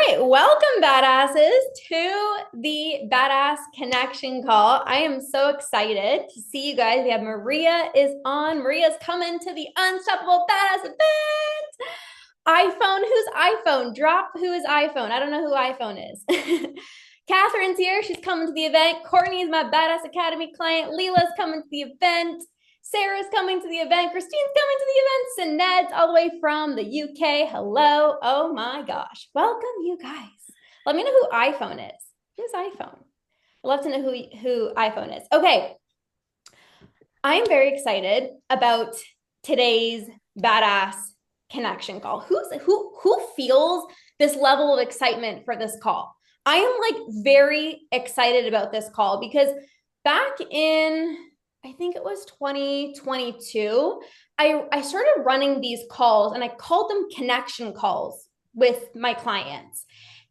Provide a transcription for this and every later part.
right, welcome badasses to the Badass Connection Call. I am so excited to see you guys. We have Maria is on. Maria's coming to the Unstoppable Badass event. iPhone, who's iPhone? Drop who is iPhone. I don't know who iPhone is. Catherine's here. She's coming to the event. Courtney is my Badass Academy client. Leela's coming to the event. Sarah's coming to the event. Christine's coming to the event. Sined's all the way from the UK. Hello. Oh my gosh. Welcome, you guys. Let me know who iPhone is. Who's iPhone? I'd love to know who iPhone is. Okay. I'm very excited about today's Badass Connection Call. Who feels this level of excitement for this call? I am like very excited about this call because back in, I think it was 2022, I started running these calls and I called them connection calls with my clients.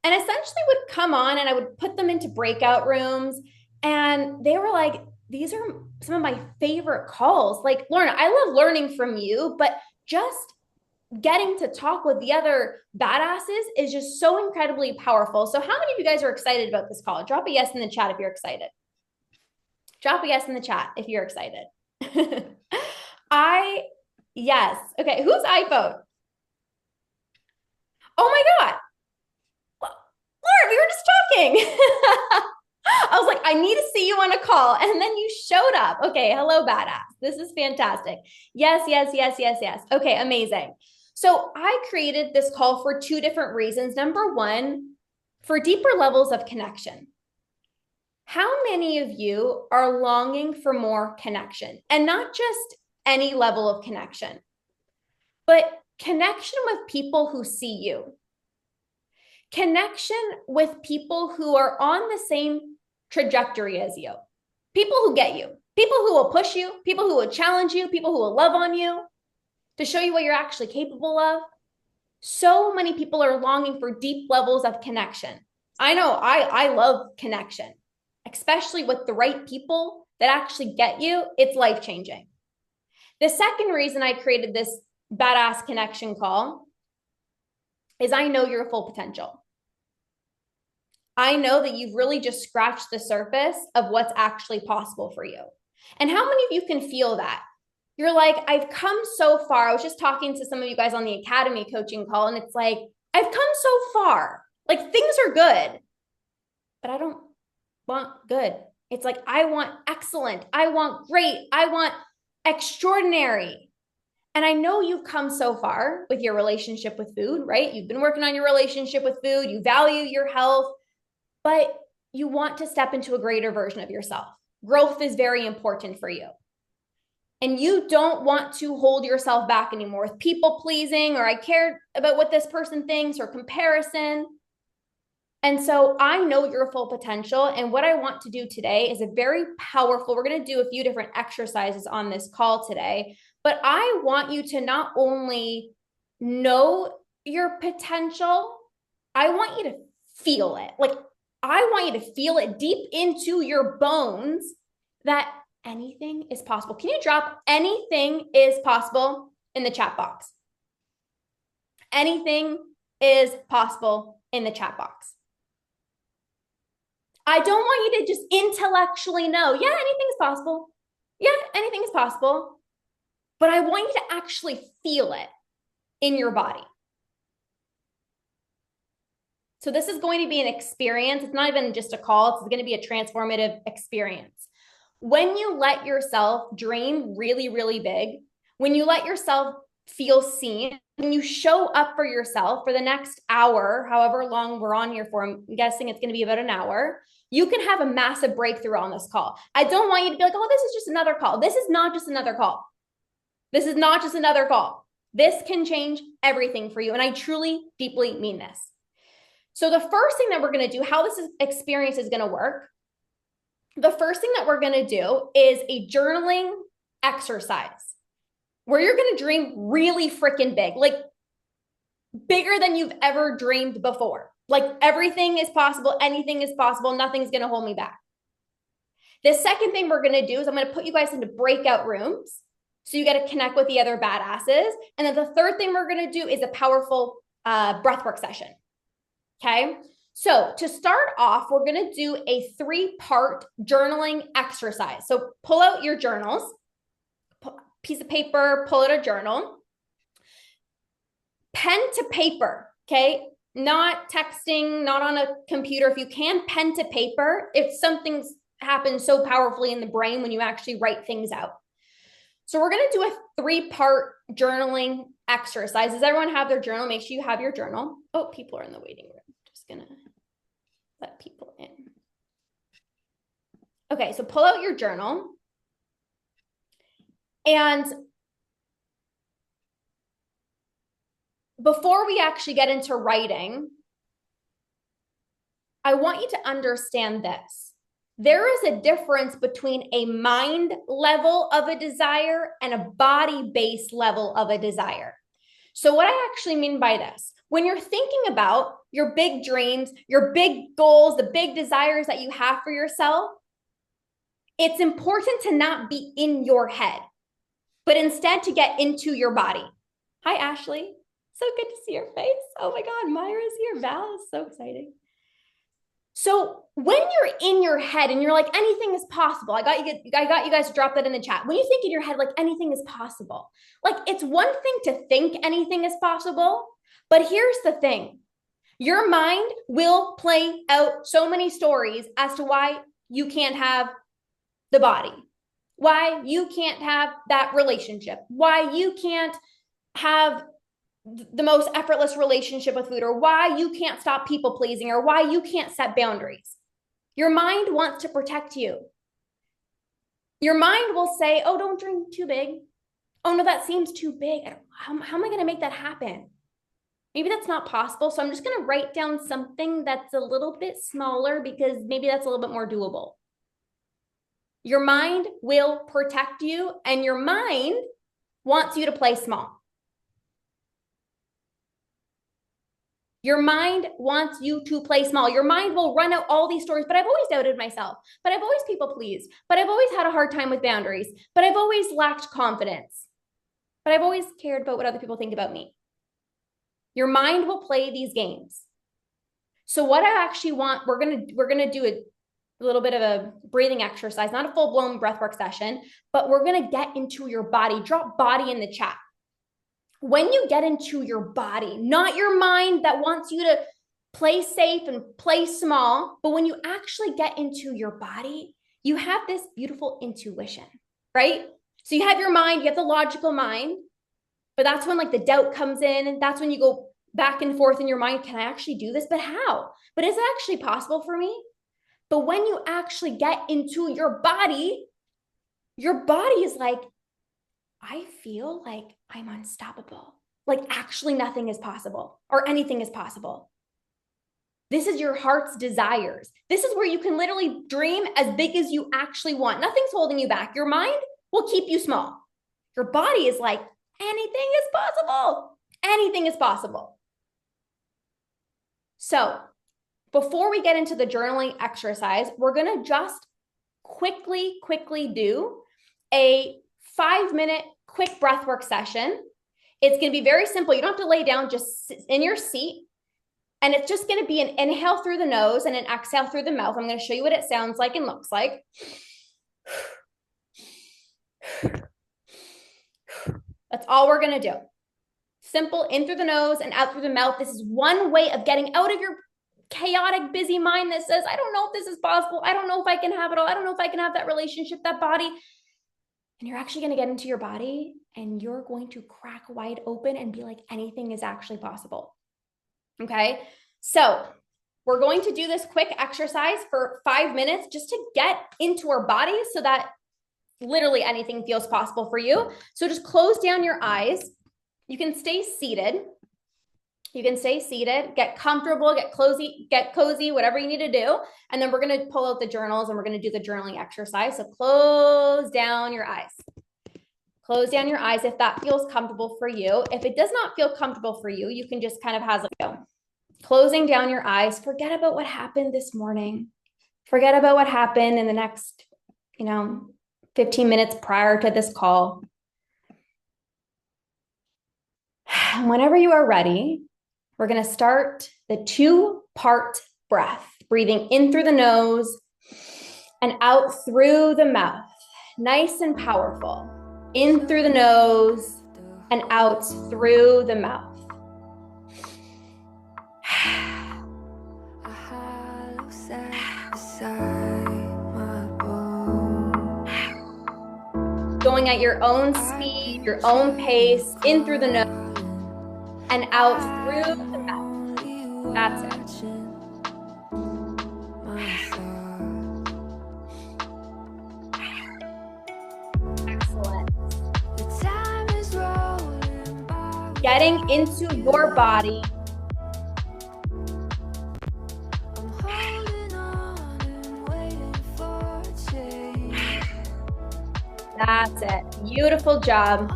And essentially would come on and I would put them into breakout rooms. And they were like, these are some of my favorite calls. Like, Lorna, I love learning from you, but just getting to talk with the other badasses is just so incredibly powerful. So how many of you guys are excited about this call? Drop a yes in the chat if you're excited. Drop a yes in the chat if you're excited. Yes. Okay, who's iPhone? Oh my God. Laura, we were just talking. I was like, I need to see you on a call. And then you showed up. Okay, hello, badass. This is fantastic. Yes, yes, yes, yes, yes. Okay, amazing. So I created this call for two different reasons. Number one, for deeper levels of connection. How many of you are longing for more connection? And not just any level of connection, but connection with people who see you. Connection with people who are on the same trajectory as you. People who get you. People who will push you. People who will challenge you. People who will love on you to show you what you're actually capable of. So many people are longing for deep levels of connection. I know I love connection, especially with the right people that actually get you. It's life-changing. The second reason I created this Badass Connection Call is I know your full potential. I know that you've really just scratched the surface of what's actually possible for you. And how many of you can feel that? You're like, I've come so far. I was just talking to some of you guys on the Academy coaching call, and it's like, I've come so far. Like, things are good, but I don't want good. It's like, I want excellent. I want great. I want extraordinary. And I know you've come so far with your relationship with food, right? You've been working on your relationship with food. You value your health, but you want to step into a greater version of yourself. Growth is very important for you. And you don't want to hold yourself back anymore with people pleasing, or I care about what this person thinks, or comparison. And so I know your full potential. And what I want to do today is a very powerful, we're going to do a few different exercises on this call today, but I want you to not only know your potential, I want you to feel it. Like, I want you to feel it deep into your bones that anything is possible. Can you drop anything is possible in the chat box? Anything is possible in the chat box. I don't want you to just intellectually know, yeah, anything is possible. Yeah, anything is possible. But I want you to actually feel it in your body. So this is going to be an experience. It's not even just a call. It's going to be a transformative experience. When you let yourself dream really, really big, when you let yourself feel seen, when you show up for yourself for the next hour, however long we're on here for, I'm guessing it's going to be about an hour, you can have a massive breakthrough on this call. I don't want you to be like, oh, this is just another call. This is not just another call. This is not just another call. This can change everything for you. And I truly, deeply mean this. So the first thing that we're going to do, how this experience is going to work, the first thing that we're going to do is a journaling exercise where you're going to dream really freaking big, like bigger than you've ever dreamed before. Like, everything is possible. Anything is possible. Nothing's going to hold me back. The second thing we're going to do is I'm going to put you guys into breakout rooms. So you got to connect with the other badasses. And then the third thing we're going to do is a powerful breathwork session. Okay. So to start off, we're going to do a 3-part journaling exercise. So pull out your journals, piece of paper, pull out a journal, pen to paper. Okay. Not texting, not on a computer. If you can, pen to paper, if something's happened so powerfully in the brain when you actually write things out. So we're going to do a 3-part journaling exercise. Does everyone have their journal? Make sure you have your journal. Oh, people are in the waiting room. Just going to let people in. Okay, so pull out your journal. And before we actually get into writing, I want you to understand this. There is a difference between a mind level of a desire and a body-based level of a desire. So what I actually mean by this, when you're thinking about your big dreams, your big goals, the big desires that you have for yourself, it's important to not be in your head, but instead to get into your body. Hi, Ashley. So good to see your face. Oh my God, Myra's here. Val is so exciting. So when you're in your head and you're like, anything is possible, I got you guys to drop that in the chat. When you think in your head, like anything is possible, like it's one thing to think anything is possible, but here's the thing. Your mind will play out so many stories as to why you can't have the body, why you can't have that relationship, why you can't have the most effortless relationship with food, or why you can't stop people pleasing, or why you can't set boundaries. Your mind wants to protect you. Your mind will say, oh, don't dream too big. Oh no, that seems too big. How am I going to make that happen? Maybe that's not possible. So I'm just going to write down something that's a little bit smaller because maybe that's a little bit more doable. Your mind will protect you, and your mind wants you to play small. Your mind wants you to play small. Your mind will run out all these stories, but I've always doubted myself, but I've always people pleased, but I've always had a hard time with boundaries, but I've always lacked confidence, but I've always cared about what other people think about me. Your mind will play these games. So what I actually want, we're gonna do a little bit of a breathing exercise, not a full-blown breathwork session, but we're gonna get into your body. Drop body in the chat. When you get into your body, not your mind that wants you to play safe and play small, but when you actually get into your body, you have this beautiful intuition, right? So you have your mind, you have the logical mind, but that's when like the doubt comes in, and that's when you go back and forth in your mind. Can I actually do this? But how? But is it actually possible for me? But when you actually get into your body is like, I feel like I'm unstoppable. Like actually nothing is possible or anything is possible. This is your heart's desires. This is where you can literally dream as big as you actually want. Nothing's holding you back. Your mind will keep you small. Your body is like, anything is possible. Anything is possible. So before we get into the journaling exercise, we're going to just quickly do a 5-minute quick breathwork session. It's going to be very simple. You don't have to lay down, just sit in your seat. And it's just going to be an inhale through the nose and an exhale through the mouth. I'm going to show you what it sounds like and looks like. That's all we're going to do. Simple, in through the nose and out through the mouth. This is one way of getting out of your chaotic, busy mind that says, I don't know if this is possible. I don't know if I can have it all. I don't know if I can have that relationship, that body. And you're actually going to get into your body and you're going to crack wide open and be like, anything is actually possible. Okay. So we're going to do this quick exercise for 5 minutes just to get into our body so that literally anything feels possible for you. So just close down your eyes. You can stay seated. You can stay seated, get comfortable, get cozy, whatever you need to do. And then we're going to pull out the journals and we're going to do the journaling exercise. So close down your eyes. Close down your eyes if that feels comfortable for you. If it does not feel comfortable for you, you can just kind of have it go. Closing down your eyes. Forget about what happened this morning. Forget about what happened in the next, 15 minutes prior to this call. Whenever you are ready, we're going to start the 2-part breath, breathing in through the nose and out through the mouth. Nice and powerful. In through the nose and out through the mouth. Going at your own speed, your own pace, in through the nose and out through the mouth. That's it. Excellent. Getting into your body. That's it. Beautiful job.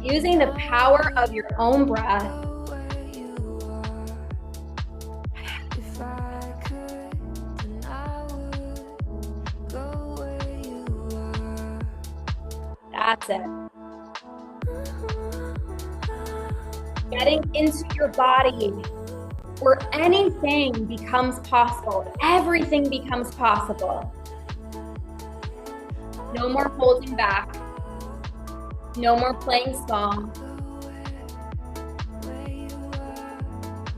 Using the power of your own breath. That's it. Getting into your body where anything becomes possible. Everything becomes possible. No more holding back. No more playing small.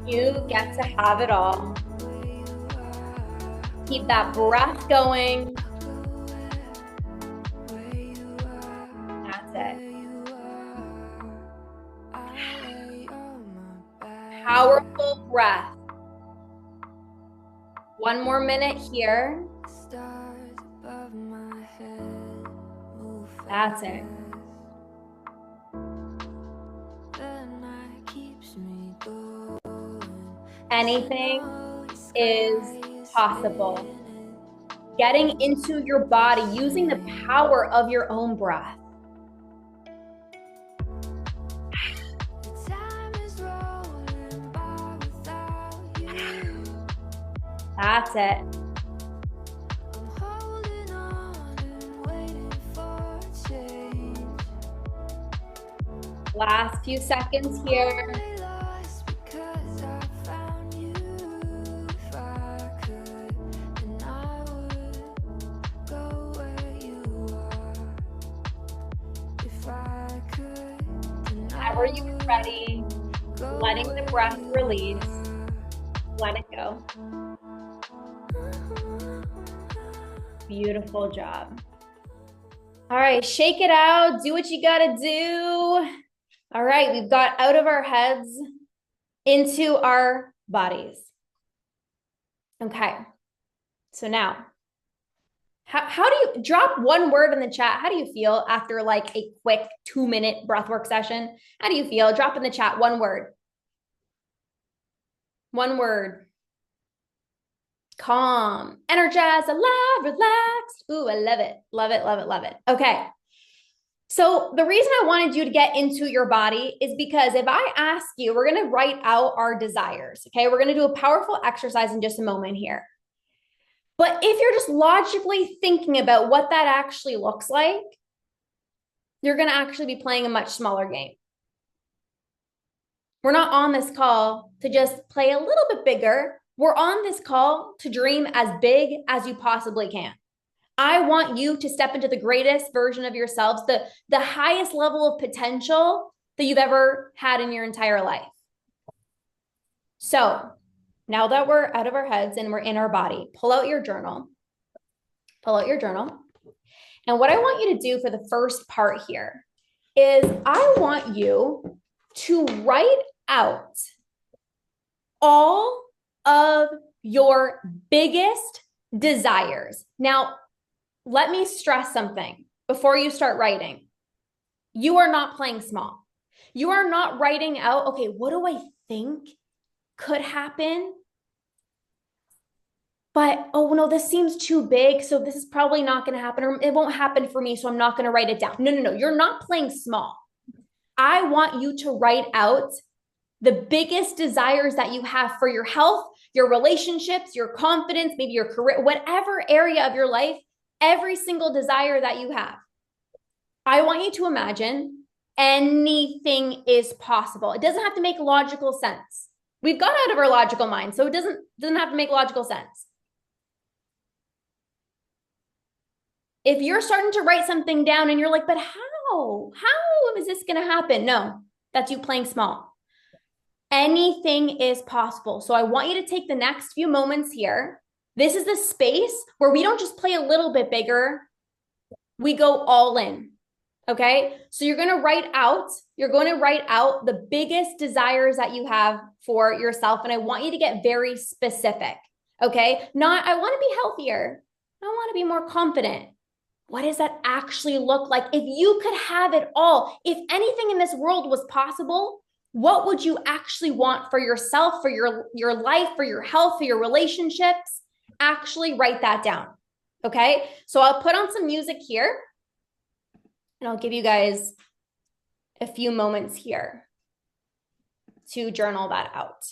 You get to have it all. Keep that breath going. That's it. Powerful breath. One more minute here. That's it. Anything is possible. Getting into your body, using the power of your own breath. That's it. Last few seconds here. Whenever you're ready, letting the breath release, let it go. Beautiful job. All right, shake it out. Do what you gotta do. All right, we've got out of our heads into our bodies. Okay, so now, how do you drop one word in the chat? How do you feel after like a quick 2-minute breathwork session? How do you feel? Drop in the chat one word. One word. Calm, energized, alive, relaxed. Ooh, I love it. Love it, love it, love it. Okay. So the reason I wanted you to get into your body is because if I ask you, we're going to write out our desires. Okay. We're going to do a powerful exercise in just a moment here. But if you're just logically thinking about what that actually looks like, you're going to actually be playing a much smaller game. We're not on this call to just play a little bit bigger. We're on this call to dream as big as you possibly can. I want you to step into the greatest version of yourselves, the highest level of potential that you've ever had in your entire life. So now that we're out of our heads and we're in our body, pull out your journal. Pull out your journal. And what I want you to do for the first part here is I want you to write out all of your biggest desires. Now, let me stress something before you start writing. You are not playing small. You are not writing out, okay, what do I think could happen? But, oh no, this seems too big, so this is probably not going to happen, or it won't happen for me, so I'm not going to write it down. No, you're not playing small. I want you to write out the biggest desires that you have for your health, your relationships, your confidence, maybe your career, whatever area of your life, every single desire that you have. I want you to imagine Anything is possible. It doesn't have to make logical sense. We've got out of our logical mind, so it doesn't have to make logical sense. If you're starting to write something down and you're like, but how? How is this going to happen? No, that's you playing small. Anything is possible. So I want you to take the next few moments here. This is the space where we don't just play a little bit bigger. We go all in. Okay. So you're going to write out the biggest desires that you have for yourself. And I want you to get very specific. Okay. Not, I want to be healthier. I want to be more confident. What does that actually look like? If you could have it all, if anything in this world was possible, what would you actually want for yourself, for your life, for your health, for your relationships? Actually write that down. Okay. So I'll put on some music here and I'll give you guys a few moments here to journal that out.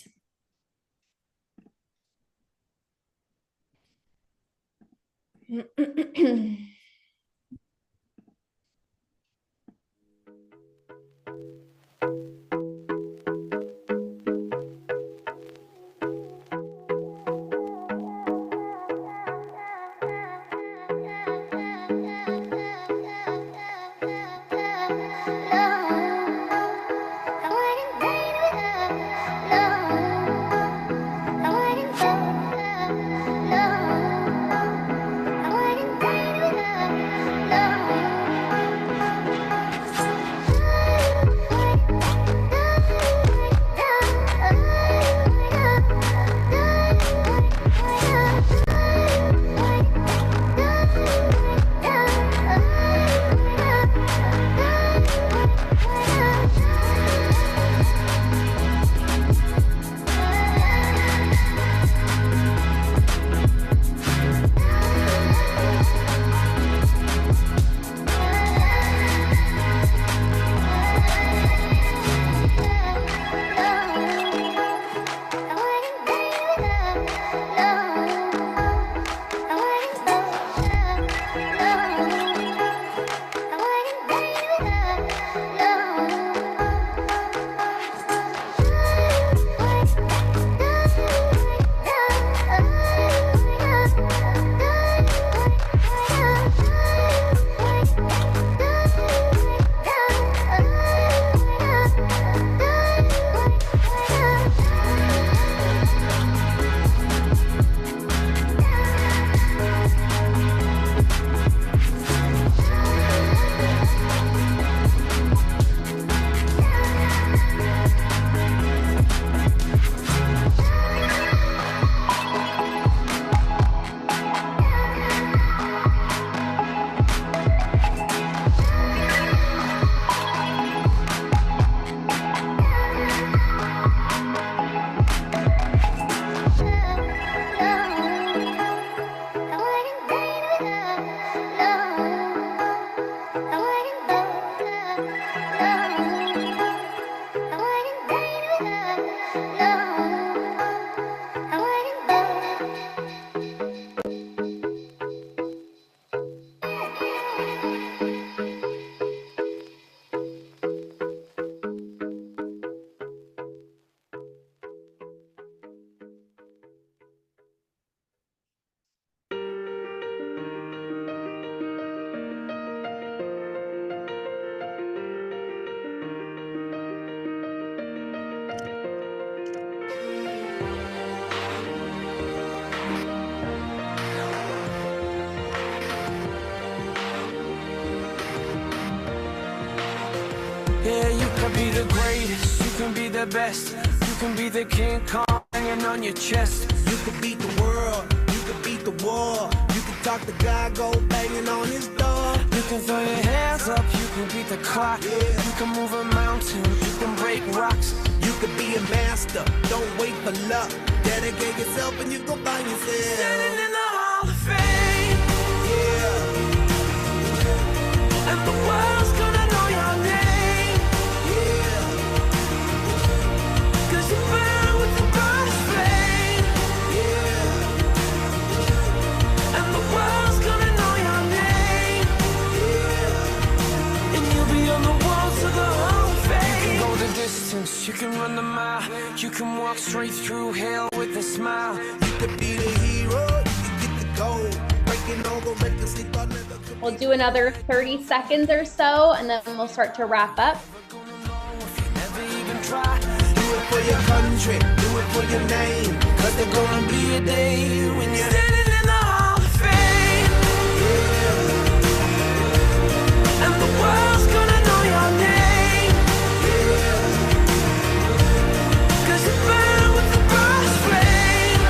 Yeah, you can be the greatest, you can be the best, you can be the King Kong hanging on your chest. You could beat the world, you could beat the war. You could talk to God, go banging on his door. You can throw your hands up, you can beat the clock. Yeah. You can move a mountain, you can break rocks. You could be a master, don't wait for luck. Dedicate yourself and you go find yourself. Standing in the Hall of Fame, Yeah, and the world's gonna know your name, yeah, 'cause you burn with the brightest flame, yeah, and the world's gonna know your name, yeah. and you'll be on the walls of the distance, you can run the mile. You can walk straight through hell with a smile. You could be the hero, you could get the gold. Breaking all the records they thought never could. We'll do another 30 seconds or so, and then we'll start to wrap up. Never even try. Do it for your country, do it for your name. Cause there's gonna be a day when you're Standing in the Hall of Fame, and the world's gonna know your name. Cause you burn with the burst flame,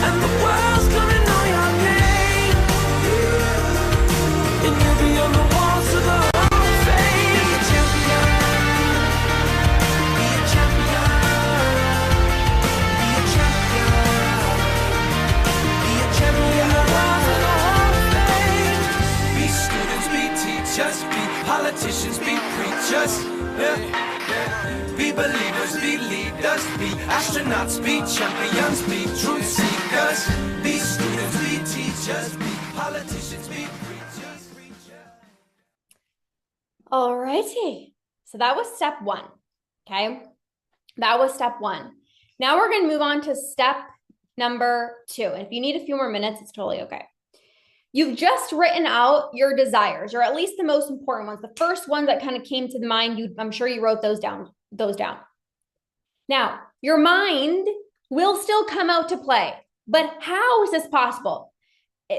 and the world's gonna know your name. And you'll be on the walls of the Hall of Fame. Be a champion, be a champion, be a champion, be a champion. The walls of the Hall of Fame. Be students, be teachers, be politicians, be preachers. Be believers, be leaders, be astronauts, be champions, be truth seekers. Be students, be teachers, be politicians, be preachers. All righty. So that was step one. Okay. That was step one. Now we're going to move on to step number two. And if you need a few more minutes, it's totally okay. You've just written out your desires, or at least the most important ones. The first ones that kind of came to the mind, I'm sure you wrote those down. Now, your mind will still come out to play, but how is this possible?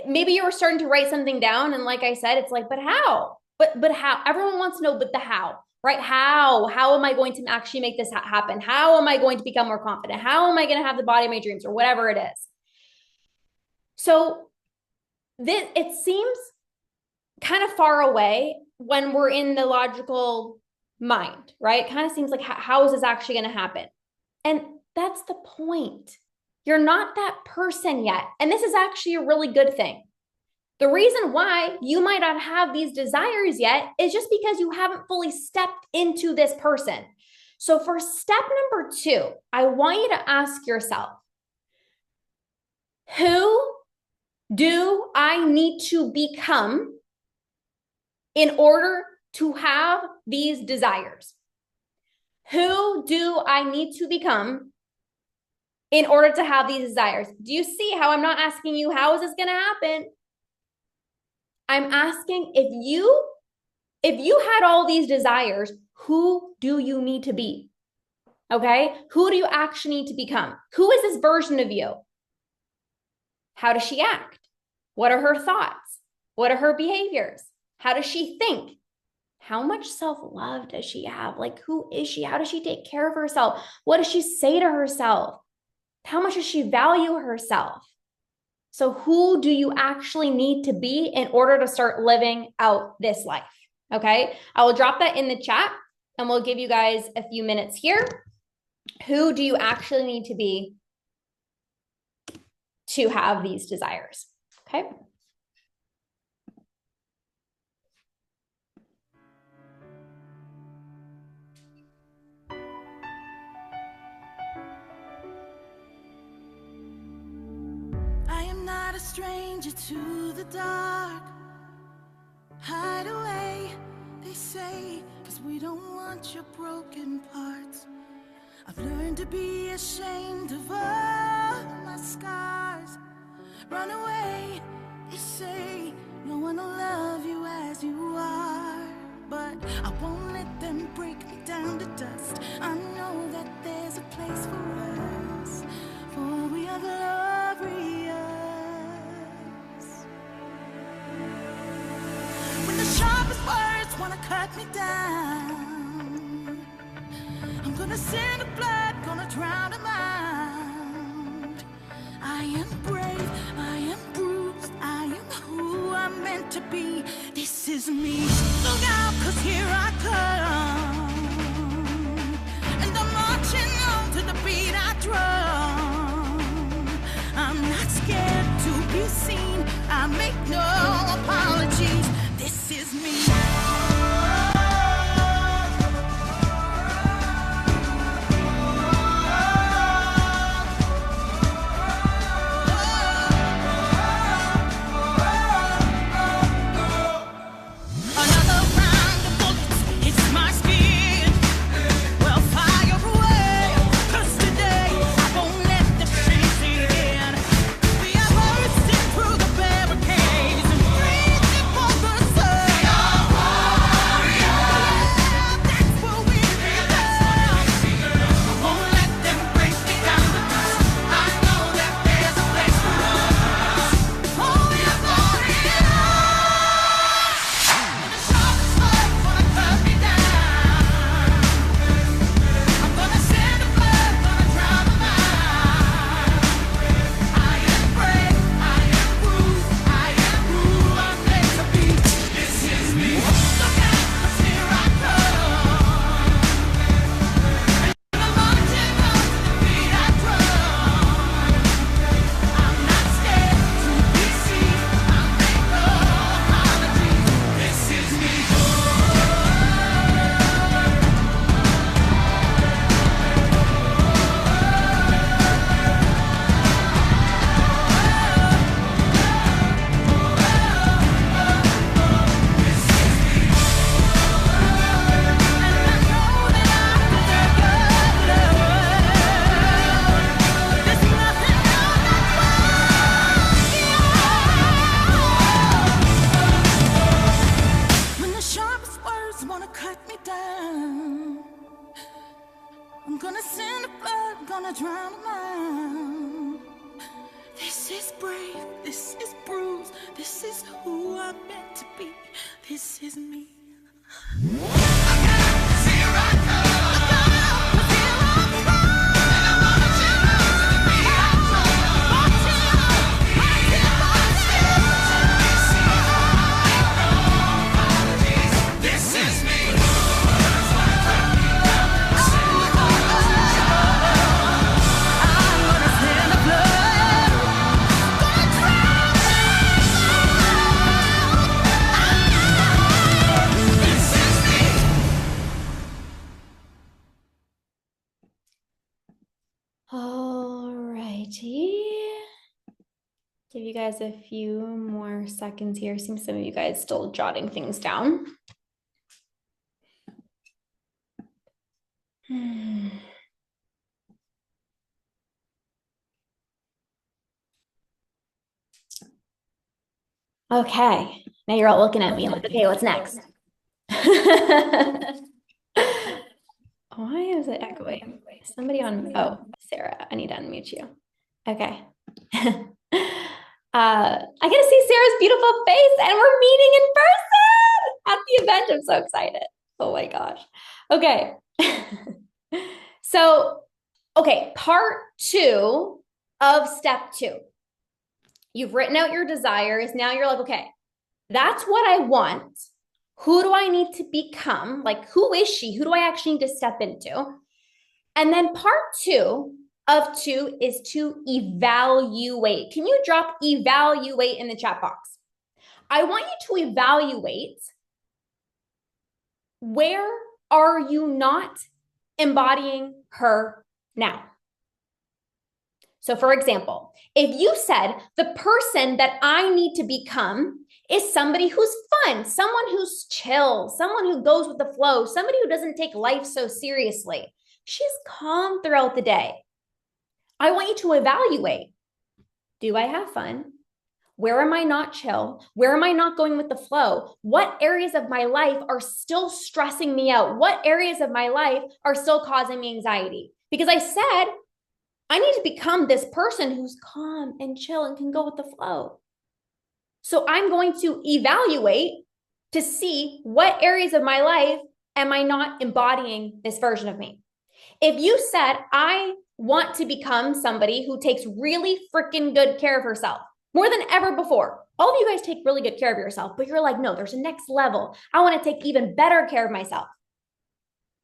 Maybe you were starting to write something down, and like I said, it's like, but how? But how? Everyone wants to know, but the how, right? How am I going to actually make this happen? How am I going to become more confident? How am I going to have the body of my dreams, or whatever it is? So it seems kind of far away when we're in the logical mind, right? It kind of seems like, how is this actually going to happen? And that's the point. You're not that person yet. And this is actually a really good thing. The reason why you might not have these desires yet is just because you haven't fully stepped into this person. So for step number two, I want you to ask yourself, who do I need to become in order to have these desires? Who do I need to become in order to have these desires? Do you see how I'm not asking you, how is this going to happen? I'm asking, if you had all these desires, who do you need to be? Okay? Who do you actually need to become? Who is this version of you? How does she act? What are her thoughts? What are her behaviors? How does she think? How much self-love does she have? Like, who is she? How does she take care of herself? What does she say to herself? How much does she value herself? So who do you actually need to be in order to start living out this life? Okay, I will drop that in the chat and we'll give you guys a few minutes here. Who do you actually need to be to have these desires? Okay. I am not a stranger to the dark. Hide away, they say, 'cause we don't want your broken parts. I've learned to be ashamed of all my scars. Run away, they say, no one will love you as you are. But I won't let them break me down to dust. I know that there's a place for us, for we are glorious. When the sharpest words wanna cut me down, I'm gonna send the blood, gonna drown them out. I am brave, I am bruised, I am who I'm meant to be. This is me. Look out, 'cause here I come, and I'm marching on to the beat I drum. I'm not scared to be seen, I make no apologies. This is me. Another round of bullets hits my skin. gonna drown them out. This is brave, this is bruised, this is who I'm meant to be, this is me. Alrighty. Give you guys a few more seconds here. Seems some of you guys still jotting things down. Okay, now you're all looking at me like, okay, what's next? Why is it echoing? Somebody on, oh, Sarah, I need to unmute you. Okay. I get to see Sarah's beautiful face and we're meeting in person at the event. I'm so excited. Oh my gosh. Okay. So, okay, part 2 of step 2. You've written out your desires. Now you're like, okay, that's what I want. Who do I need to become? Like, who is she? Who do I actually need to step into? And then part 2 of 2 is to evaluate. Can you drop evaluate in the chat box? I want you to evaluate, where are you not embodying her now? So for example, if you said the person that I need to become is somebody who's fun, someone who's chill, someone who goes with the flow, somebody who doesn't take life so seriously. She's calm throughout the day. I want you to evaluate. Do I have fun? Where am I not chill? Where am I not going with the flow? What areas of my life are still stressing me out? What areas of my life are still causing me anxiety? Because I said, I need to become this person who's calm and chill and can go with the flow. So I'm going to evaluate to see what areas of my life am I not embodying this version of me. If you said, I want to become somebody who takes really freaking good care of herself, more than ever before. All of you guys take really good care of yourself, but you're like, no, there's a next level. I want to take even better care of myself.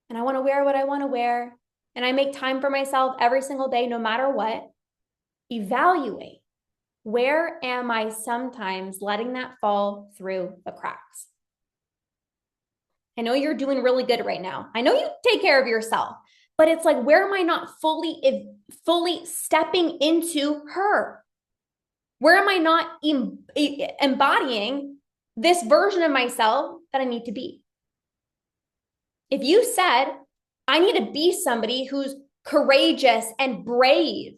And I want to wear what I want to wear. And I make time for myself every single day, no matter what. Evaluate. Where am I sometimes letting that fall through the cracks? I know you're doing really good right now. I know you take care of yourself, but it's like, where am I not fully stepping into her? Where am I not embodying this version of myself that I need to be? If you said, I need to be somebody who's courageous and brave,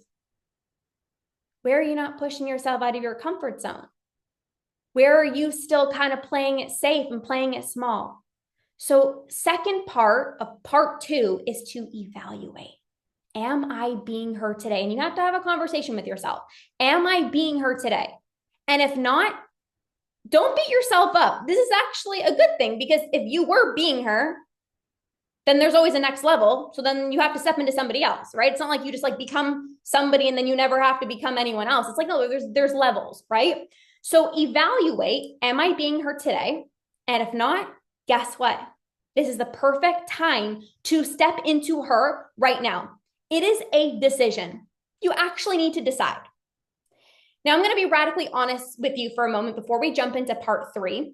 where are you not pushing yourself out of your comfort zone? Where are you still kind of playing it safe and playing it small? So second part of part 2 is to evaluate. Am I being her today? And you have to have a conversation with yourself. Am I being her today? And if not, don't beat yourself up. This is actually a good thing, because if you were being her, then there's always a next level. So then you have to step into somebody else, right? It's not like you just like become somebody and then you never have to become anyone else. It's like, no, there's levels, right? So evaluate, am I being her today? And if not, guess what? This is the perfect time to step into her right now. It is a decision. You actually need to decide. Now I'm going to be radically honest with you for a moment before we jump into part 3.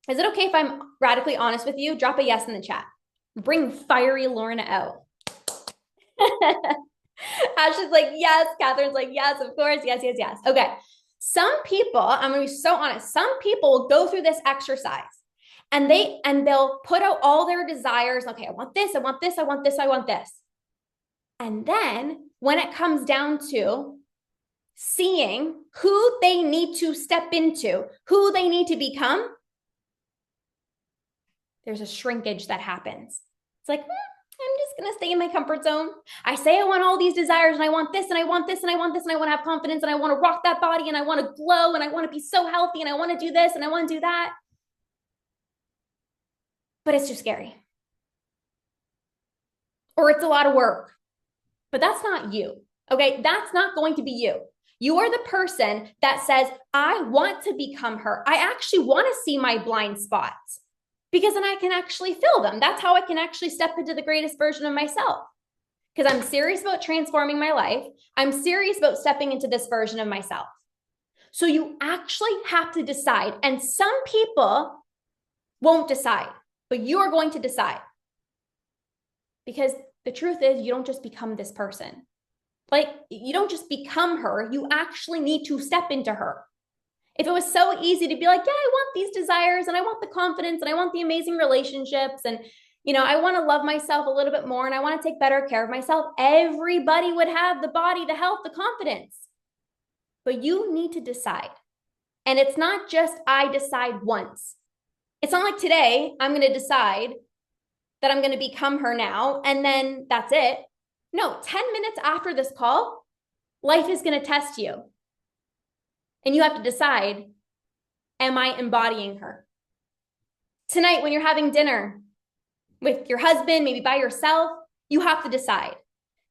Is it okay if I'm radically honest with you? Drop a yes in the chat. Bring fiery Lorna out. Ashley's like, yes. Catherine's like, yes, of course. Yes, yes, yes. Okay. Some people, I'm going to be so honest. Some people go through this exercise and they'll put out all their desires. Okay, I want this. I want this. I want this. I want this. And then when it comes down to seeing who they need to step into, who they need to become, there's a shrinkage that happens. It's like, I'm just going to stay in my comfort zone. I say I want all these desires and I want this and I want this and I want this and I want to have confidence and I want to rock that body and I want to glow and I want to be so healthy and I want to do this and I want to do that. But it's too scary. Or it's a lot of work. But that's not you. Okay, that's not going to be you. You are the person that says, I want to become her. I actually want to see my blind spots because then I can actually fill them. That's how I can actually step into the greatest version of myself. Because I'm serious about transforming my life. I'm serious about stepping into this version of myself. So you actually have to decide. And some people won't decide, but you are going to decide. Because the truth is, you don't just become this person. Like, you don't just become her. You actually need to step into her. If it was so easy to be like, yeah, I want these desires and I want the confidence and I want the amazing relationships and, you know, I want to love myself a little bit more and I want to take better care of myself, everybody would have the body, the health, the confidence. But you need to decide. And it's not just I decide once. It's not like today I'm going to decide that I'm going to become her now and then that's it. No, 10 minutes after this call, life is going to test you. And you have to decide, am I embodying her? Tonight, when you're having dinner with your husband, maybe by yourself, you have to decide.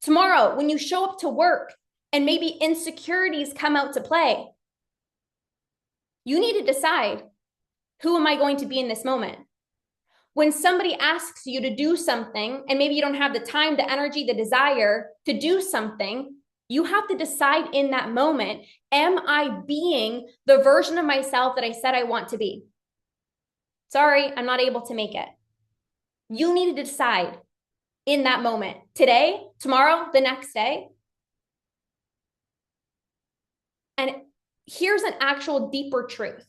Tomorrow, when you show up to work and maybe insecurities come out to play, you need to decide, who am I going to be in this moment? When somebody asks you to do something and maybe you don't have the time, the energy, the desire to do something, you have to decide in that moment, am I being the version of myself that I said I want to be? Sorry, I'm not able to make it. You need to decide in that moment, today, tomorrow, the next day. And here's an actual deeper truth.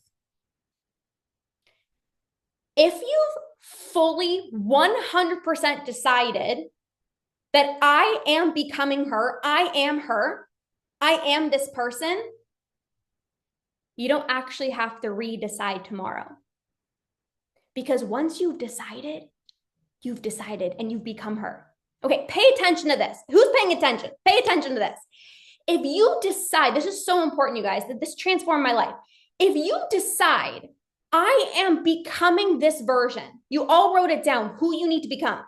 If you've fully 100% decided that I am becoming her, I am this person, you don't actually have to redecide tomorrow. Because once you've decided and you've become her. Okay, pay attention to this. Who's paying attention? Pay attention to this. If you decide, this is so important, you guys, that this transformed my life. If you decide, I am becoming this version, you all wrote it down, who you need to become.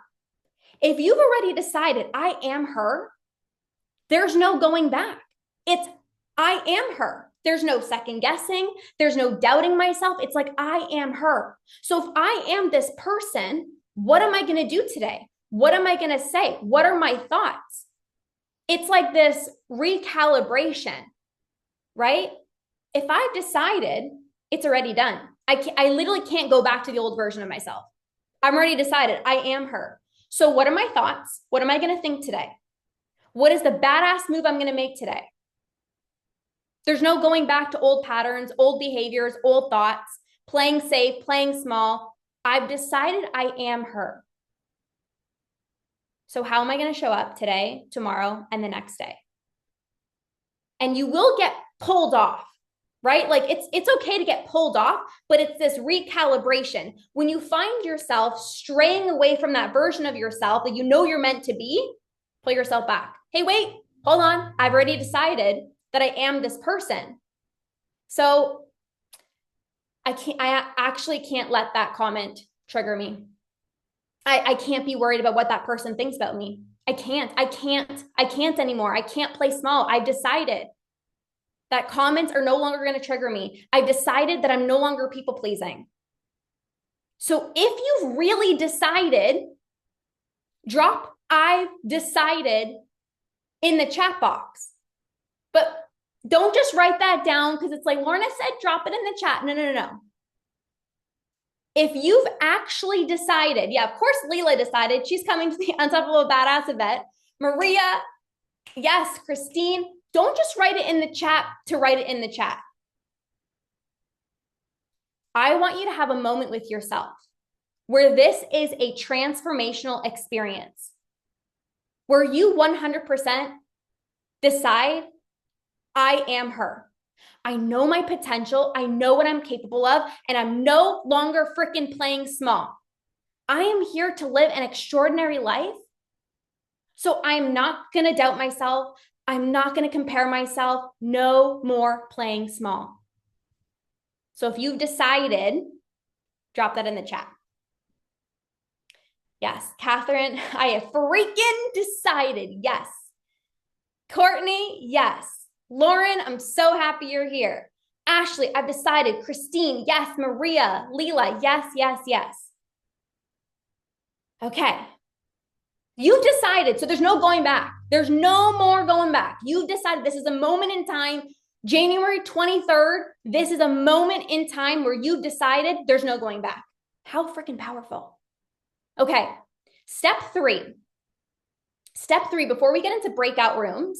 If you've already decided, I am her, there's no going back. It's, I am her. There's no second guessing. There's no doubting myself. It's like, I am her. So if I am this person, what am I going to do today? What am I going to say? What are my thoughts? It's like this recalibration, right? If I've decided, it's already done. I literally can't go back to the old version of myself. I'm already decided I am her. So what are my thoughts? What am I going to think today? What is the badass move I'm going to make today? There's no going back to old patterns, old behaviors, old thoughts, playing safe, playing small. I've decided I am her. So how am I going to show up today, tomorrow, and the next day? And you will get pulled off, right? Like it's okay to get pulled off, but it's this recalibration. When you find yourself straying away from that version of yourself that you know you're meant to be, pull yourself back. Hey, wait, hold on. I've already decided that I am this person. So I actually can't let that comment trigger me. I can't be worried about what that person thinks about me. I can't anymore. I can't play small. I've decided that comments are no longer going to trigger me. I've decided that I'm no longer people pleasing. So if you've really decided, drop I've decided in the chat box. But don't just write that down because it's like Lorna said, drop it in the chat. No. If you've actually decided, yeah, of course, Leela decided she's coming to the Unstoppable Badass event. Maria, yes, Christine, don't just write it in the chat to write it in the chat. I want you to have a moment with yourself where this is a transformational experience, where you 100% decide, I am her. I know my potential. I know what I'm capable of, and I'm no longer freaking playing small. I am here to live an extraordinary life, So I'm not going to doubt myself. I'm not going to compare myself. No more playing small. So if you've decided, drop that in the chat. Yes, Catherine, I have freaking decided. Yes. Courtney, yes. Lauren, I'm so happy you're here. Ashley, I've decided. Christine, yes. Maria, Leela, yes, yes, yes. Okay. You've decided, so there's no going back. There's no more going back. You've decided this is a moment in time, January 23rd, this is a moment in time where you've decided there's no going back. How freaking powerful. Okay, step three. Step three, before we get into breakout rooms,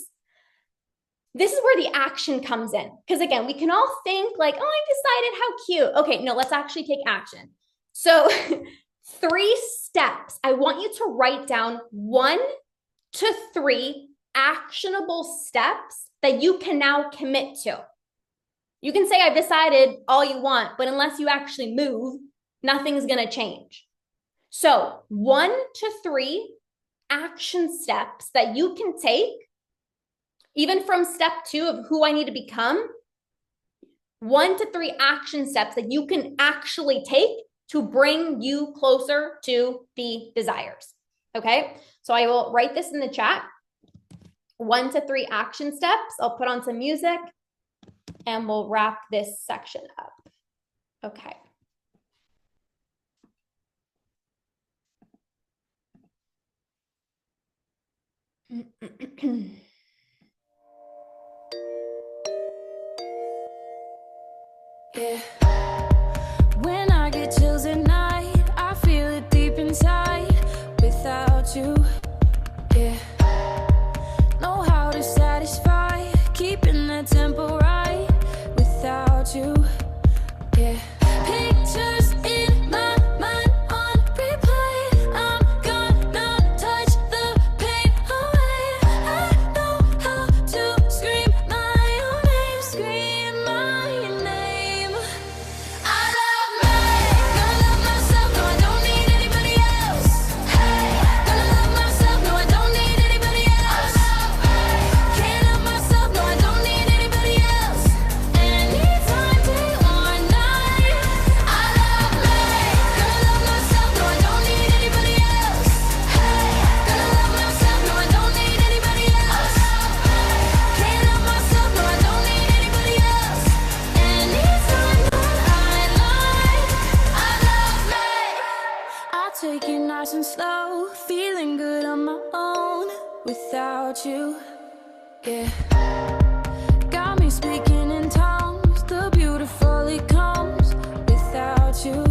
this is where the action comes in. Because again, we can all think like, oh, I decided, how cute. Okay, no, let's actually take action. So 3 steps. I want you to write down 1 to 3 actionable steps that you can now commit to. You can say I've decided all you want, but unless you actually move, nothing's going to change. So 1 to 3 action steps that you can take, even from step 2 of who I need to become, 1 to 3 action steps that you can actually take to bring you closer to the desires. Okay, so I will write this in the chat. 1 to 3 action steps. I'll put on some music and we'll wrap this section up. Okay. Yeah. When I get chills at night, I feel it deep inside. Without you, yeah. Know how to satisfy, keeping that tempo right. Without you, yeah. Pictures in my mind on replay. I'm gonna touch the pain away. I know how to scream my own name, scream my name. I love me, gonna love myself, no I don't need anybody else. Hey, gonna love myself, no I don't need anybody else. Can't love myself, no I don't need anybody else. Anytime, day or night. I love me, gonna love myself, no I don't need anybody else. Hey, gonna love myself, no I don't need anybody else. Can't love myself, no I don't need anybody else. Anytime that I like, I love me. I take it nice and slow, feeling good on my own without you. Yeah. Got me speaking in tongues, the beautiful it comes without you.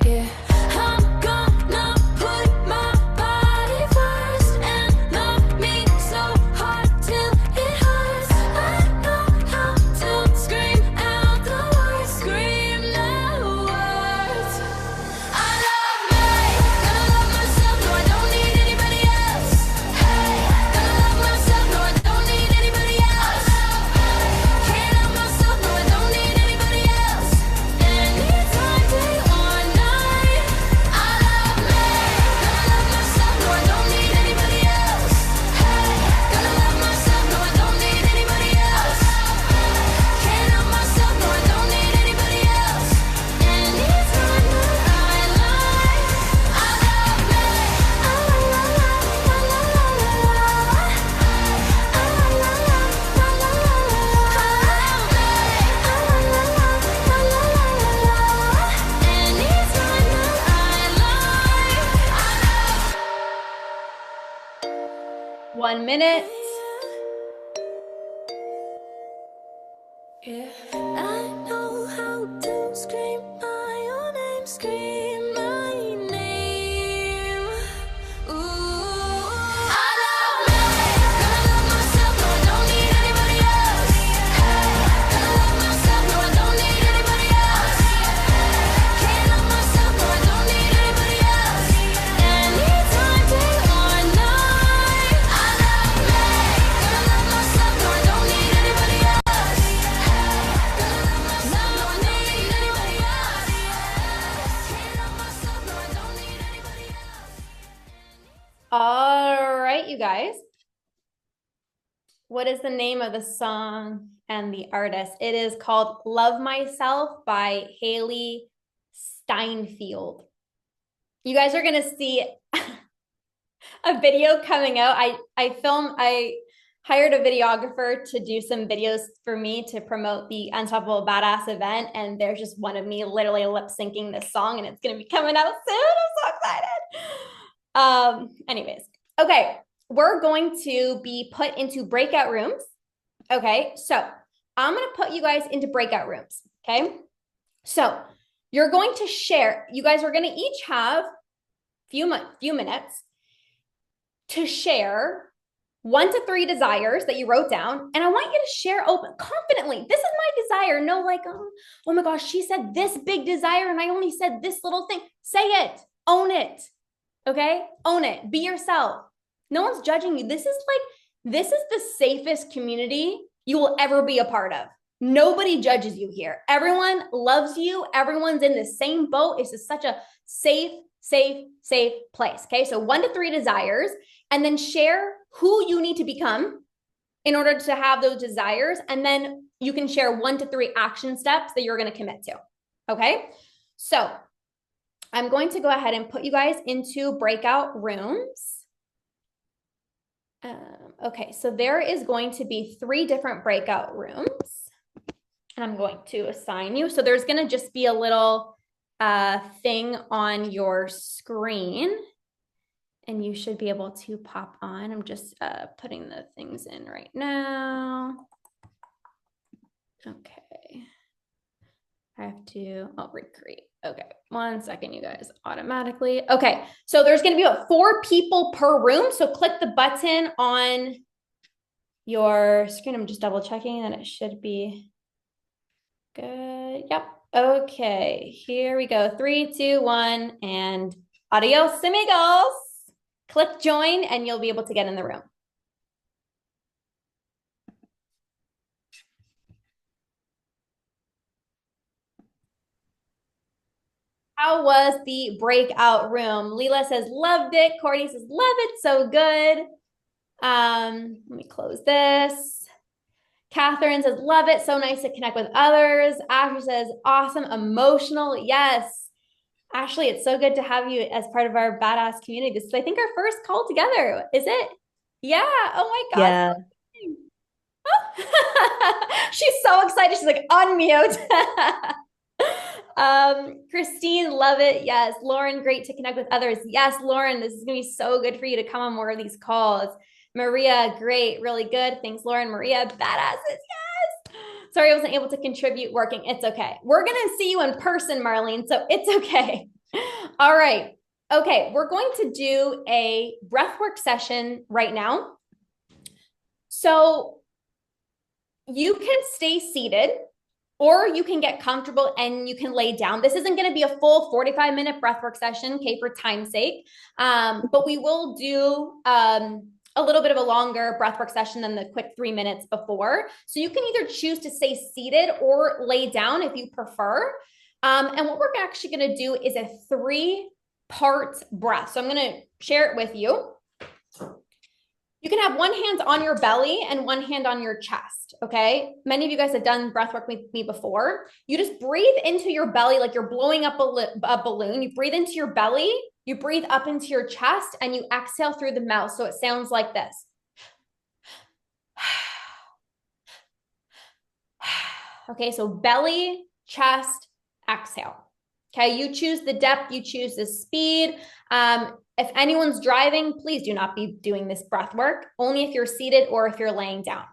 Yeah. I'm gonna put my body first and love me so hard till it hurts. I know how to scream out the words, scream the words. I love me, gonna love myself, no I don't need anybody else. Hey, gonna love myself, no I don't need anybody else. Can't love myself, no I don't need anybody else. Anytime, day or night. I love me, gonna love myself, no I don't need anybody else. Hey, gonna love myself, no I don't need anybody else. Can't love myself, no I don't need anybody else. Anytime that I like, I love me. Anytime that I like, 1 minute. yeah. I know how to scream my own name, scream my name. Ooh, I love me, gonna love myself, no I don't need anybody else. Hey, gonna love myself, no I don't need anybody else. Can't love myself, no I don't need anybody else. Anytime, day or night. I love me, gonna love myself, no I don't need anybody else. All right, you you guys. What is the name of the song and the artist? It is called Love Myself by Haley Steinfeld. You guys are going to see a video coming out. I hired a videographer to do some videos for me to promote the Unstoppable Badass event. And there's just one of me literally lip syncing this song, and it's going to be coming out soon. I'm so excited. Anyways, okay. We're going to be put into breakout rooms. Okay. So I'm going to put you guys into breakout rooms. Okay. So you're going to share, you guys are going to each have few minutes to share 1 to 3 desires that you wrote down. And I want you to share open confidently. This is my desire. No, like, oh my gosh, she said this big desire and I only said this little thing. Say it, own it. Okay. Own it. Be yourself. No one's judging you. This is the safest community you will ever be a part of. Nobody judges you here. Everyone loves you. Everyone's in the same boat. It's just such a safe place. Okay. So 1 to 3 desires, and then share who you need to become in order to have those desires. And then you can share 1 to 3 action steps that you're going to commit to. Okay. So I'm going to go ahead and put you guys into breakout rooms. Okay, so there is going to be 3 different breakout rooms, and I'm going to assign you. So there's going to just be a little thing on your screen, and you should be able to pop on. I'm just putting the things in right now. Okay. I'll recreate. Okay, 1 second, you guys, automatically. Okay, so there's going to be about 4 people per room. So click the button on your screen. I'm just double checking that it should be good. Yep. Okay, here we go. 3, 2, 1, and adios, amigos. Click join, and you'll be able to get in the room. How was the breakout room? Leela says, loved it. Courtney says, love it. So good. Let me close this. Catherine says, love it. So nice to connect with others. Ashley says, awesome. Emotional. Yes. Ashley, it's so good to have you as part of our badass community. This is, I think, our first call together. Is it? Yeah. Oh my God. Yeah. She's so excited. She's like, unmute. Christine, love it. Yes. Lauren, great to connect with others. Yes, Lauren, this is going to be so good for you to come on more of these calls. Maria, great. Really good. Thanks, Lauren. Maria, badasses. Yes. Sorry, I wasn't able to contribute working. It's okay. We're going to see you in person, Marlene. So it's okay. All right. Okay. We're going to do a breathwork session right now. So you can stay seated, or you can get comfortable and you can lay down. This isn't going to be a full 45-minute breathwork session, okay, for time's sake. But we will do a little bit of a longer breathwork session than the quick 3 minutes before. So you can either choose to stay seated or lay down if you prefer. And what we're actually going to do is a 3-part breath. So I'm going to share it with you. You can have one hand on your belly and one hand on your chest, okay? Many of you guys have done breath work with me before. You just breathe into your belly like you're blowing up a balloon. You breathe into your belly, you breathe up into your chest, and you exhale through the mouth. So it sounds like this. Okay, so belly, chest, exhale. Okay, you choose the depth, you choose the speed. If anyone's driving, please do not be doing this breath work, only if you're seated or if you're laying down.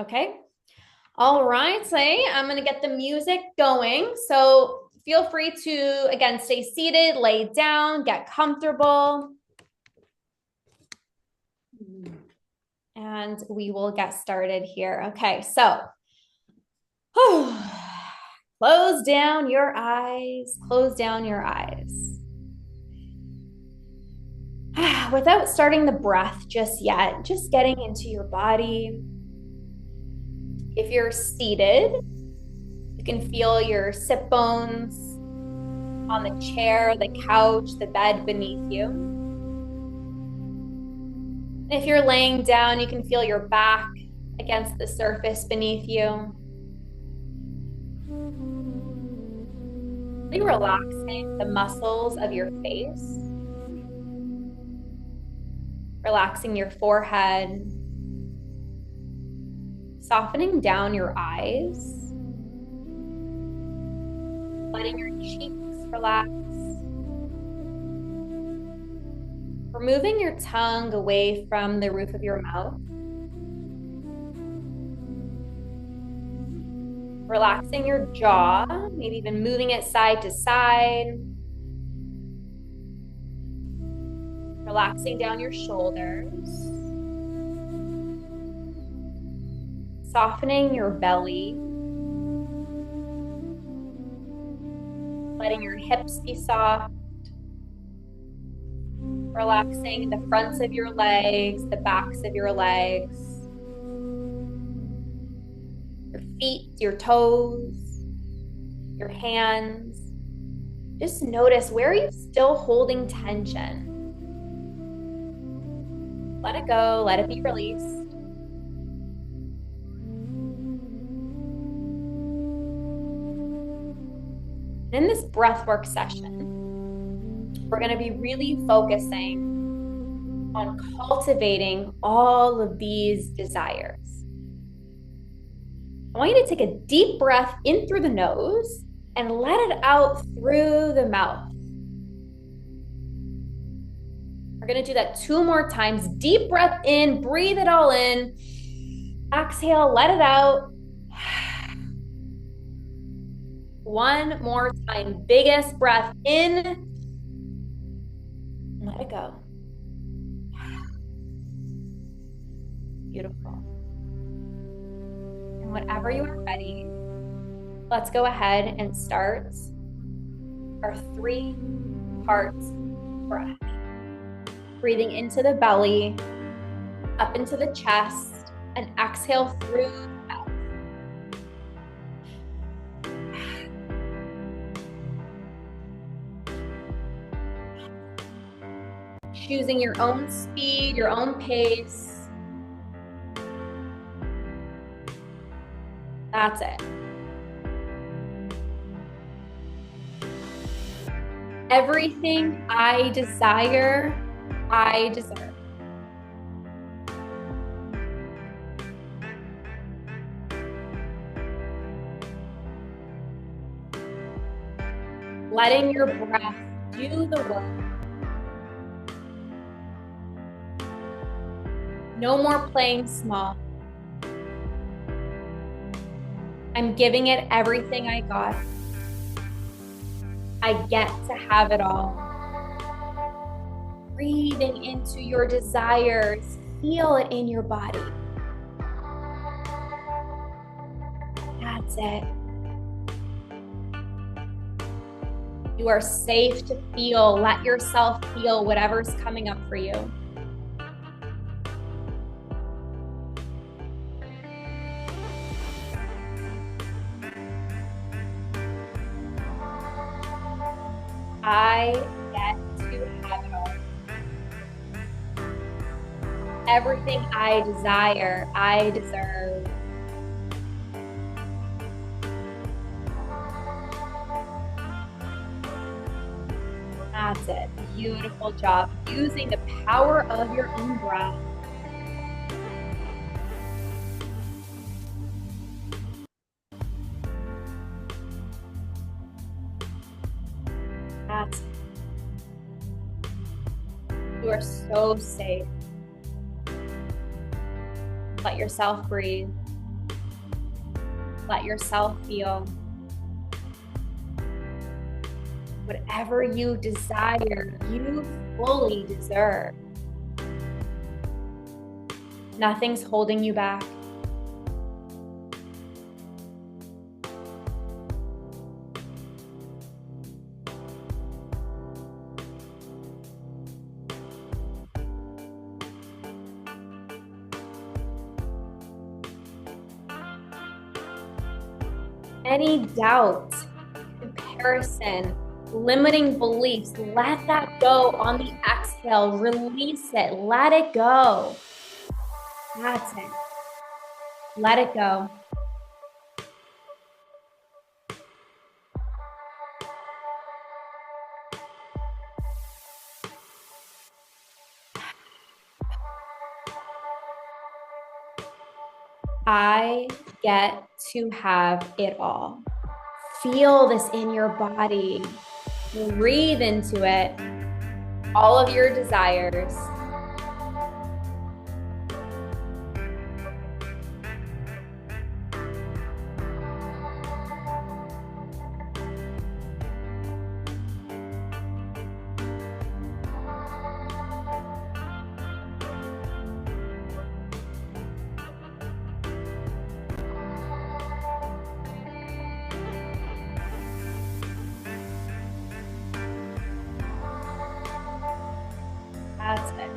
Okay. All right. So I'm going to get the music going. So feel free to, again, stay seated, lay down, get comfortable. And we will get started here. Okay. So close down your eyes. Close down your eyes. Without starting the breath just yet, just getting into your body. If you're seated, you can feel your sit bones on the chair, the couch, the bed beneath you. If you're laying down, you can feel your back against the surface beneath you. Really relaxing the muscles of your face, relaxing your forehead, softening down your eyes, letting your cheeks relax, removing your tongue away from the roof of your mouth. Relaxing your jaw, maybe even moving it side to side. Relaxing down your shoulders. Softening your belly. Letting your hips be soft. Relaxing the fronts of your legs, the backs of your legs. Your feet, your toes, your hands. Just notice, where are you still holding tension? Let it go, let it be released. In this breathwork session, we're going to be really focusing on cultivating all of these desires. I want you to take a deep breath in through the nose and let it out through the mouth. We're going to do that 2 more times. Deep breath in, breathe it all in. Exhale, let it out. 1 more time. Biggest breath in. Let it go. Beautiful. And whenever you are ready, let's go ahead and start our 3-part breath. Breathing into the belly, up into the chest, and exhale through the mouth. Choosing your own speed, your own pace. That's it. Everything I desire, I deserve. Letting your breath do the work. No more playing small. I'm giving it everything I got. I get to have it all. Breathing into your desires. Feel it in your body. That's it. You are safe to feel. Let yourself feel whatever's coming up for you. I get to have it all. Everything I desire, I deserve. That's it. Beautiful job. Using the power of your own breath. That's it. You are so safe. Let yourself breathe. Let yourself feel. Whatever you desire, you fully deserve. Nothing's holding you back. Any doubt, comparison, limiting beliefs. Let that go on the exhale. Release it. Let it go. That's it. Let it go. I get to have it all. Feel this in your body. Breathe into it. All of your desires. That's it.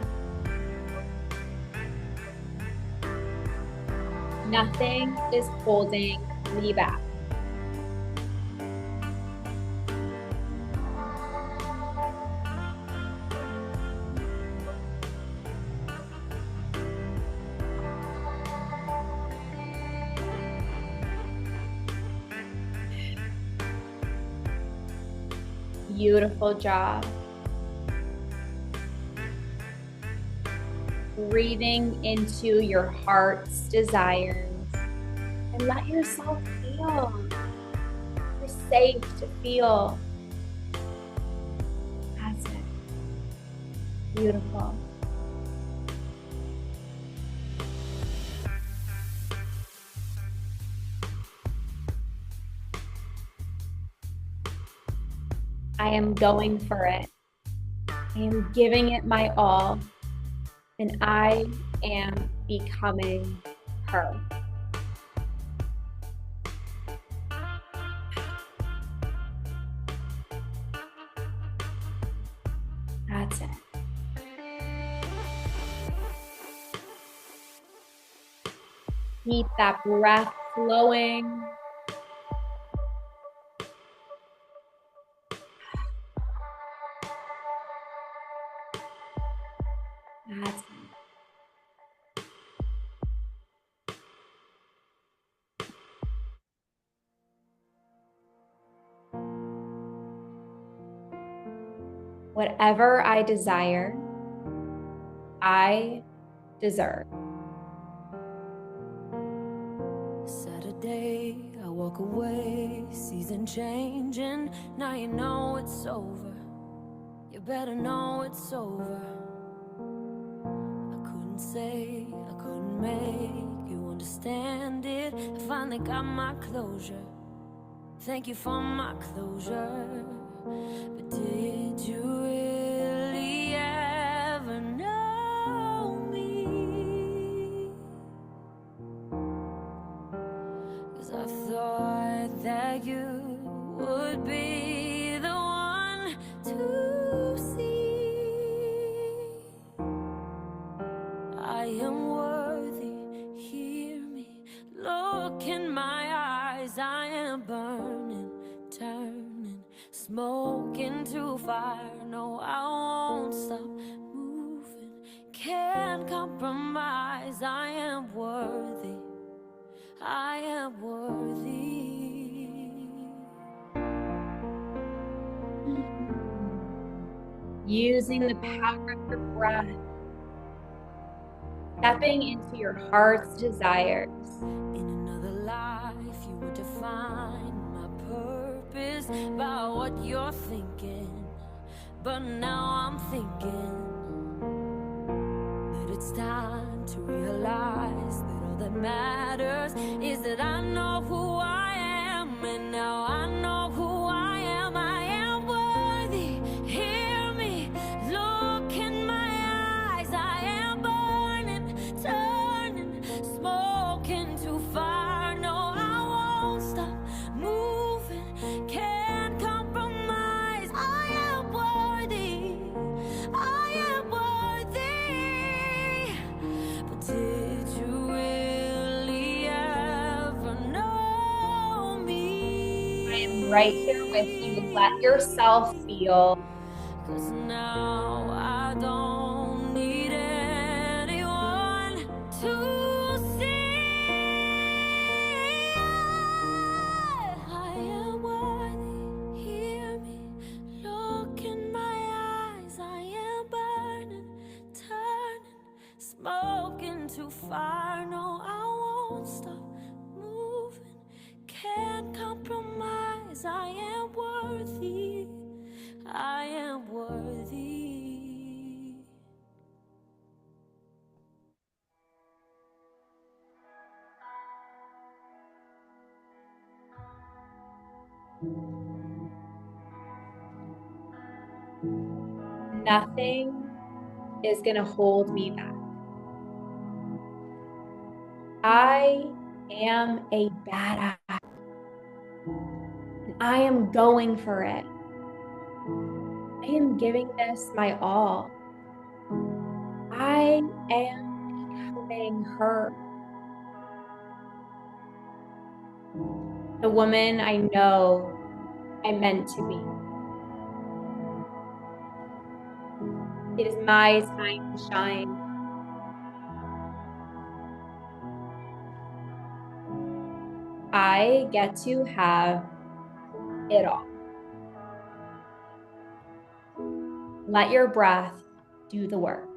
Nothing is holding me back. Beautiful job. Breathing into your heart's desires and let yourself feel. You're safe to feel. That's it. Beautiful. I am going for it. I am giving it my all. And I am becoming her. That's it. Keep that breath flowing. That's it. Whatever I desire, I deserve. Saturday, I walk away, season changing. Now you know it's over. You better know it's over. I couldn't say, I couldn't make you understand it. I finally got my closure. Thank you for my closure. But did you really ever know me? 'Cause I thought that you would be the one to see I am worthy. Hear me, look in my eyes. I am burning, turning, smoke into fire. No, I won't stop moving. Can't compromise. I am worthy. I am worthy. Using the power of your breath. Stepping into your heart's desires. In another life, you would define my purpose by what you're thinking. But now I'm thinking that it's time to realize that all that matters is that I know who I am. And now I know who I am. I am worthy. Hear me, look in my eyes. I am burning, turning, smoke into fire. No, I won't stop moving. Can't compromise. I am worthy. I am worthy. But did you really right here with you. Let yourself feel. 'Cause now I don't need anyone to see. I am worthy, hear me, look in my eyes. I am burning, turning, smoke into fire. No, I won't stop moving, can't compromise. I am worthy, I am worthy. Nothing is going to hold me back. I am a badass. And I am going for it. I am giving this my all. I am becoming her. The woman I know I'm meant to be. It is my time to shine. I get to have it all. Let your breath do the work.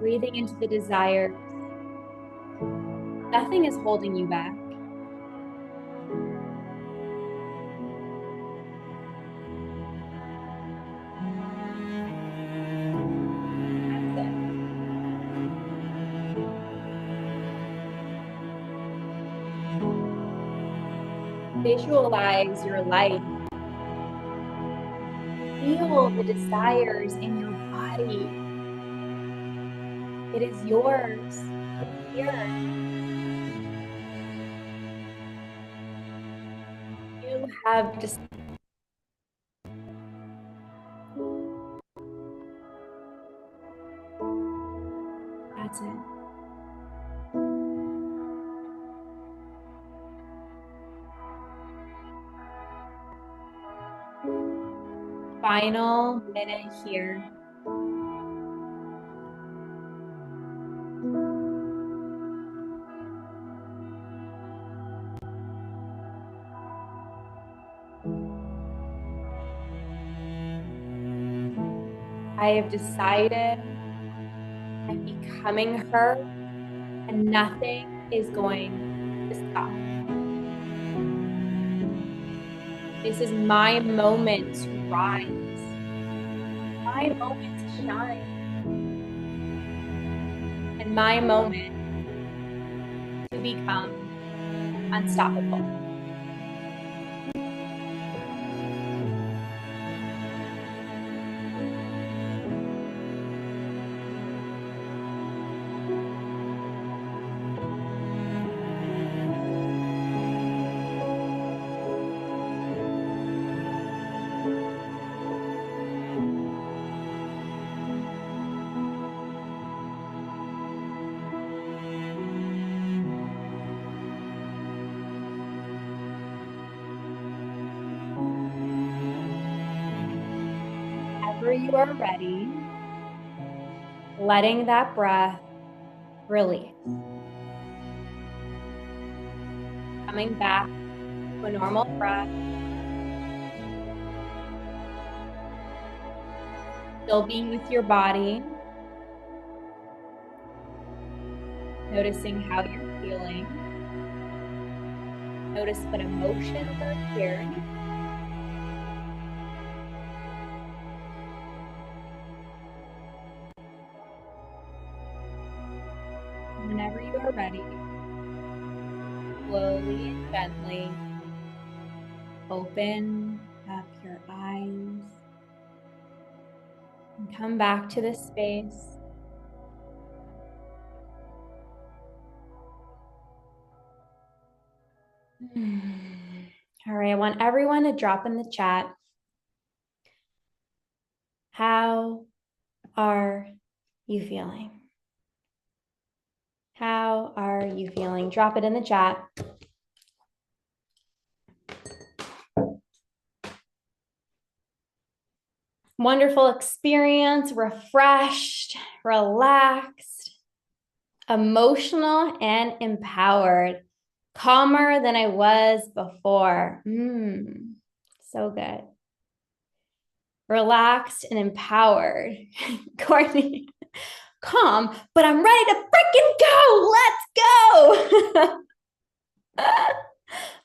Breathing into the desire. Nothing is holding you back. That's it. Visualize your life. Feel the desires in your body. It is yours. Here. You have just that's it. Final minute here. I have decided I'm becoming her, and nothing is going to stop. This is my moment to rise, my moment to shine, and my moment to become unstoppable. Whenever you are ready, letting that breath release. Coming back to a normal breath. Still being with your body. Noticing how you're feeling. Notice what emotions are here. Whenever you are ready, slowly and gently open up your eyes and come back to this space. All right, I want everyone to drop in the chat. How are you feeling? How are you feeling? Drop it in the chat. Wonderful experience, refreshed, relaxed, emotional, and empowered. Calmer than I was before. So good. Relaxed and empowered. Courtney, calm, but I'm ready to freaking go. Let's go.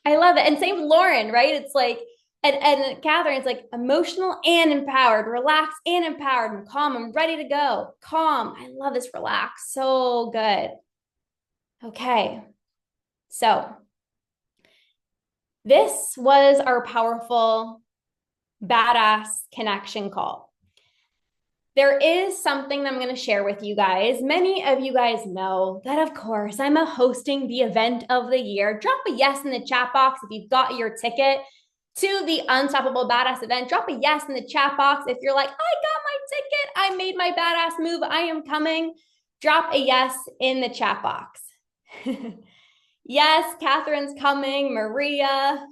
I love it. And same with Lauren, right? It's like, and Catherine, it's like emotional and empowered, relaxed and empowered, and calm. I'm ready to go. Calm. I love this relax. So good. Okay. So this was our powerful, badass connection call. There is something that I'm going to share with you guys. Many of you guys know that, of course, I'm hosting the event of the year. Drop a yes in the chat box if you've got your ticket to the Unstoppable Badass event. Drop a yes in the chat box if you're like, I got my ticket. I made my badass move. I am coming. Drop a yes in the chat box. Yes, Catherine's coming. Maria,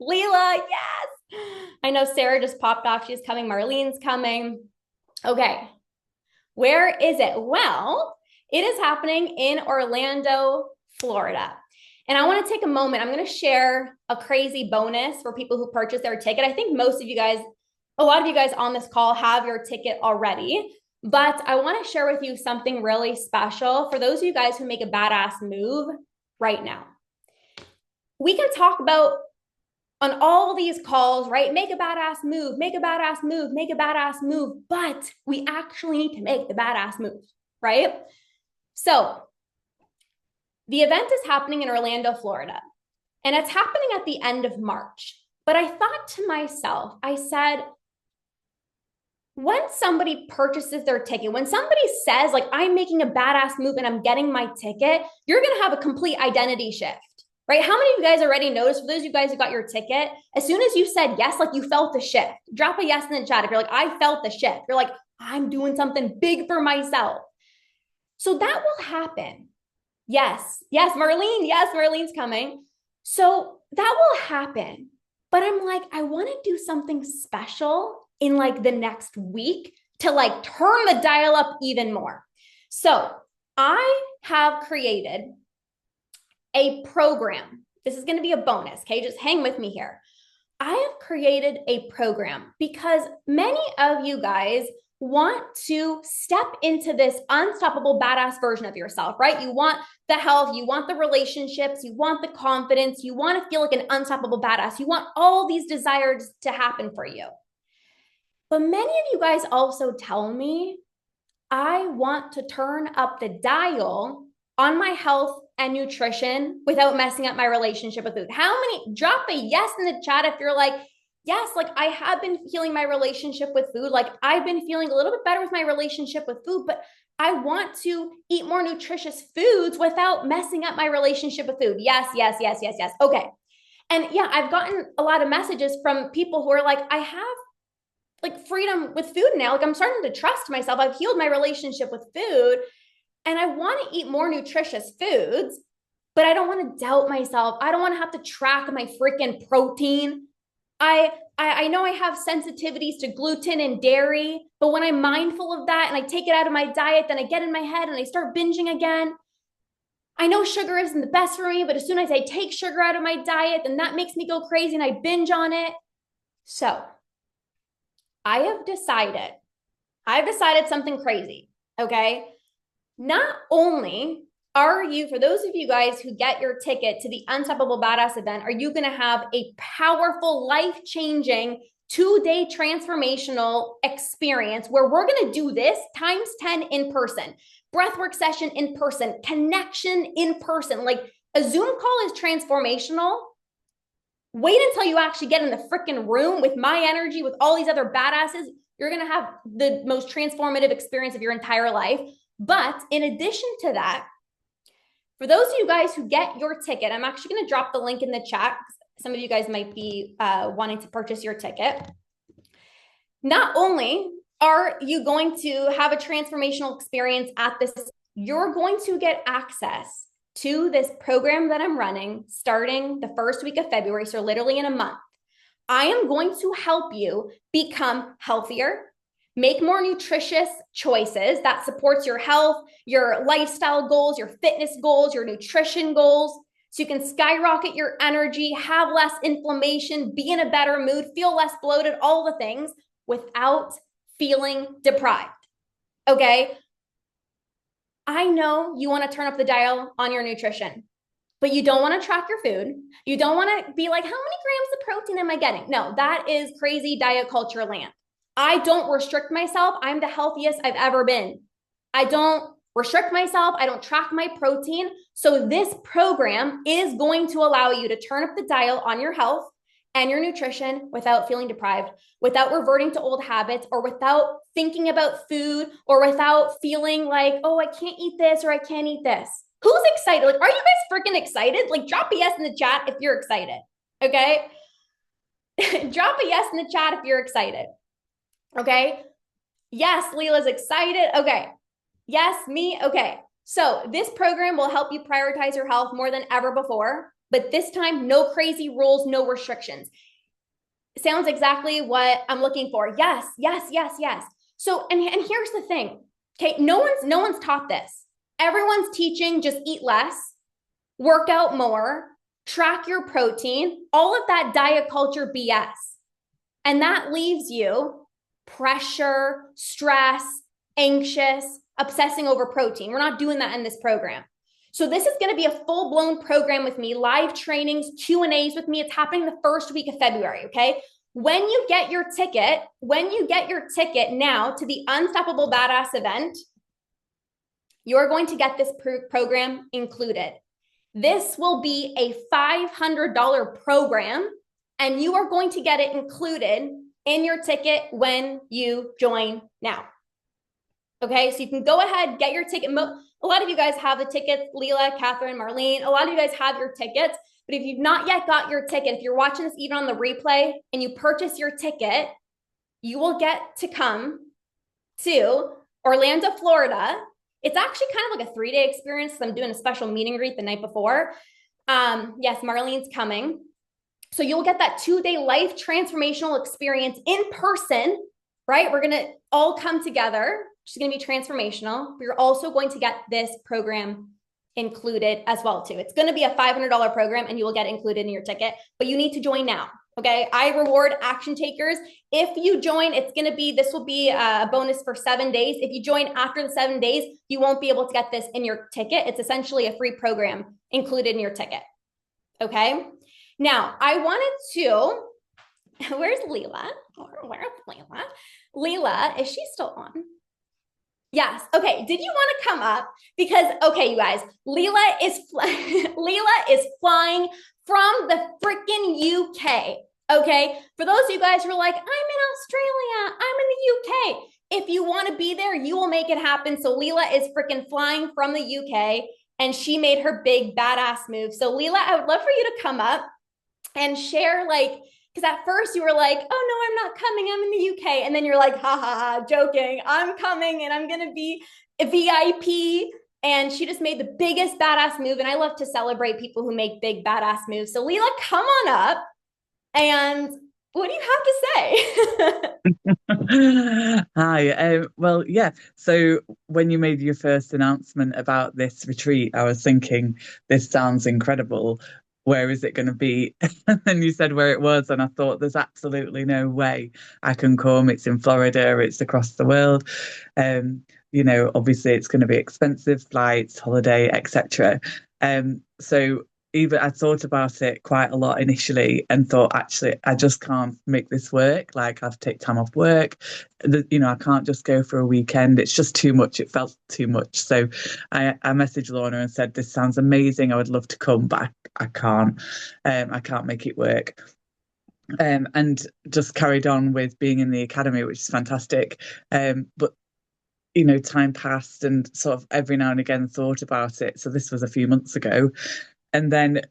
Leela, yes. I know Sarah just popped off. She's coming. Marlene's coming. Okay. Where is it? Well, it is happening in Orlando, Florida. And I want to take a moment. I'm going to share a crazy bonus for people who purchase their ticket. I think most of you guys, a lot of you guys on this call have your ticket already, but I want to share with you something really special for those of you guys who make a badass move right now. We can talk about on all these calls, right? Make a badass move, make a badass move, make a badass move, but we actually need to make the badass move, right? So the event is happening in Orlando, Florida, and it's happening at the end of March. But I thought to myself, I said, when somebody purchases their ticket, when somebody says like, I'm making a badass move and I'm getting my ticket, you're going to have a complete identity shift. Right? How many of you guys already noticed, for those of you guys who got your ticket, as soon as you said yes, like you felt the shift. Drop a yes in the chat if you're like, I felt the shift. You're like, I'm doing something big for myself. So that will happen. Yes, Marlene. Yes, Marlene's coming. So that will happen. But I'm like, I want to do something special in like the next week to like turn the dial up even more. So I have created a program. This is going to be a bonus. Okay. Just hang with me here. I have created a program because many of you guys want to step into this unstoppable badass version of yourself, right? You want the health, you want the relationships, you want the confidence, you want to feel like an unstoppable badass. You want all these desires to happen for you. But many of you guys also tell me, I want to turn up the dial on my health and nutrition without messing up my relationship with food. How many? Drop a yes in the chat if you're like, yes, like I have been healing my relationship with food. Like I've been feeling a little bit better with my relationship with food, but I want to eat more nutritious foods without messing up my relationship with food. Yes. Okay. And yeah, I've gotten a lot of messages from people who are like, I have like freedom with food now. Like I'm starting to trust myself. I've healed my relationship with food. And I want to eat more nutritious foods, but I don't want to doubt myself. I don't want to have to track my freaking protein. I know I have sensitivities to gluten and dairy, but when I'm mindful of that and I take it out of my diet, then I get in my head and I start binging again. I know sugar isn't the best for me, but as soon as I take sugar out of my diet, then that makes me go crazy and I binge on it. So I've decided something crazy, okay? Not only are you, for those of you guys who get your ticket to the Unstoppable Badass event, are you going to have a powerful, life-changing, 2-day transformational experience where we're going to do this times 10 in person, breathwork session in person, connection in person. Like a Zoom call is transformational. Wait until you actually get in the freaking room with my energy, with all these other badasses. You're going to have the most transformative experience of your entire life. But in addition to that, for those of you guys who get your ticket, I'm actually going to drop the link in the chat. Some of you guys might be wanting to purchase your ticket. Not only are you going to have a transformational experience at this you're going to get access to this program that I'm running starting the first week of February, so literally in a month. I am going to help you become healthier, make more nutritious choices that supports your health, your lifestyle goals, your fitness goals, your nutrition goals, so you can skyrocket your energy, have less inflammation, be in a better mood, feel less bloated, all the things without feeling deprived. Okay? I know you want to turn up the dial on your nutrition, but you don't want to track your food. You don't want to be like, how many grams of protein am I getting? No, that is crazy diet culture land. I don't restrict myself. I'm the healthiest I've ever been. I don't restrict myself. I don't track my protein. So this program is going to allow you to turn up the dial on your health and your nutrition without feeling deprived, without reverting to old habits, or without thinking about food, or without feeling like, oh, I can't eat this or I can't eat this. Who's excited? Like, are you guys freaking excited? Like, drop a yes in the chat if you're excited. Okay. Drop a yes in the chat if you're excited. Okay. Yes, Leela's excited. Okay. Yes, me. Okay. So this program will help you prioritize your health more than ever before, but this time, no crazy rules, no restrictions. Sounds exactly what I'm looking for. Yes, yes, yes, yes. So, and here's the thing. Okay. No one's taught this. Everyone's teaching just eat less, work out more, track your protein, all of that diet culture BS. And that leaves you pressure, stress, anxious, obsessing over protein. We're not doing that in this program. So this is going to be a full-blown program with me, live trainings, Q&As with me. It's happening the first week of February, okay? When you get your ticket now to the Unstoppable Badass event, you're going to get this program included. This will be a $500 program, and you are going to get it included in your ticket when you join now. Okay, so you can go ahead, get your ticket. A lot of you guys have the tickets, Leela, Catherine, Marlene. A lot of you guys have your tickets, but if you've not yet got your ticket, if you're watching this even on the replay and you purchase your ticket, you will get to come to Orlando, Florida. It's actually kind of like a 3-day experience. I'm doing a special meet and greet the night before. Yes, Marlene's coming. So you'll get that 2-day life transformational experience in person, right? We're going to all come together. It's going to be transformational. But you're also going to get this program included as well too. It's going to be a $500 program and you will get included in your ticket, but you need to join now. Okay. I reward action takers. If you join, this will be a bonus for 7 days. If you join after the 7 days, you won't be able to get this in your ticket. It's essentially a free program included in your ticket. Okay. Now I wanted to, where's Leela? Where's Leela? Leela, is she still on? Yes. Okay. Did you want to come up? Because, okay, you guys, Leela is flying from the freaking UK. Okay. For those of you guys who are like, I'm in Australia, I'm in the UK. If you want to be there, you will make it happen. So Leela is freaking flying from the UK and she made her big badass move. So Leela, I would love for you to come up and share, like, because at first you were like, oh no, I'm not coming, I'm in the UK. And then you're like, ha ha ha, joking. I'm coming and I'm going to be a VIP. And she just made the biggest badass move. And I love to celebrate people who make big badass moves. So Leela, come on up. And what do you have to say? Hi. Well, yeah. So when you made your first announcement about this retreat, I was thinking, this sounds incredible. Where is it going to be? And then you said where it was, and I thought there's absolutely no way I can come. It's in Florida, it's across the world. Obviously it's going to be expensive, flights, holiday, etc. So even I thought about it quite a lot initially and thought, actually, I just can't make this work. Like, I have to take time off work. I can't just go for a weekend. It's just too much. It felt too much. So I messaged Lorna and said, this sounds amazing. I would love to come, but I can't. I can't make it work. And just carried on with being in the academy, which is fantastic. But time passed and sort of every now and again thought about it. So this was a few months ago. And then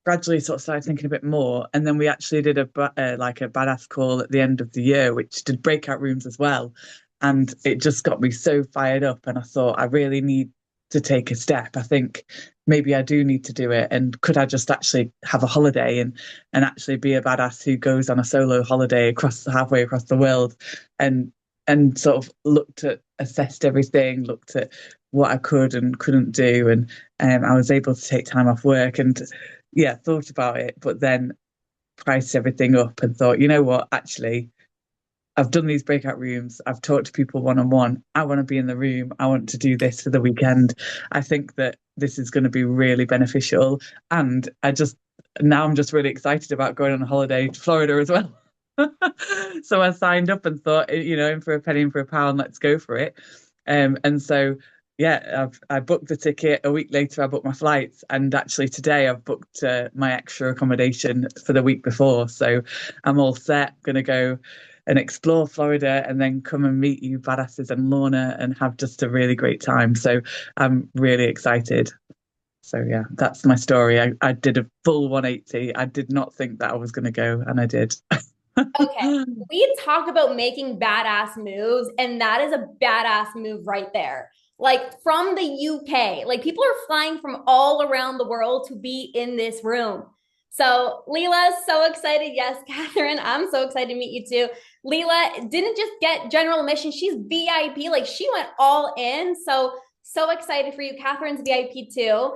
gradually sort of started thinking a bit more. And then we actually did a badass call at the end of the year, which did breakout rooms as well. And it just got me so fired up. And I thought, I really need to take a step. I think maybe I do need to do it. And could I just actually have a holiday and actually be a badass who goes on a solo holiday halfway across the world and sort of assessed everything, looked at what I could and couldn't do. And I was able to take time off work and yeah, thought about it, but then priced everything up and thought, you know what, actually, I've done these breakout rooms. I've talked to people one-on-one. I want to be in the room. I want to do this for the weekend. I think that this is going to be really beneficial. And now I'm just really excited about going on a holiday to Florida as well. So I signed up and thought, in for a penny, in for a pound, let's go for it. And so, yeah, I booked the ticket. A week later, I booked my flights. And actually today I've booked my extra accommodation for the week before. So I'm all set, going to go and explore Florida and then come and meet you badasses and Lorna and have just a really great time. So I'm really excited. So yeah, that's my story. I did a full 180. I did not think that I was going to go, and I did. Okay. We talk about making badass moves, and that is a badass move right there. Like from the UK, like people are flying from all around the world to be in this room. So Leela's so excited. Yes, Catherine, I'm so excited to meet you too. Leela didn't just get general admission, she's VIP. Like she went all in. So excited for you. Catherine's VIP too.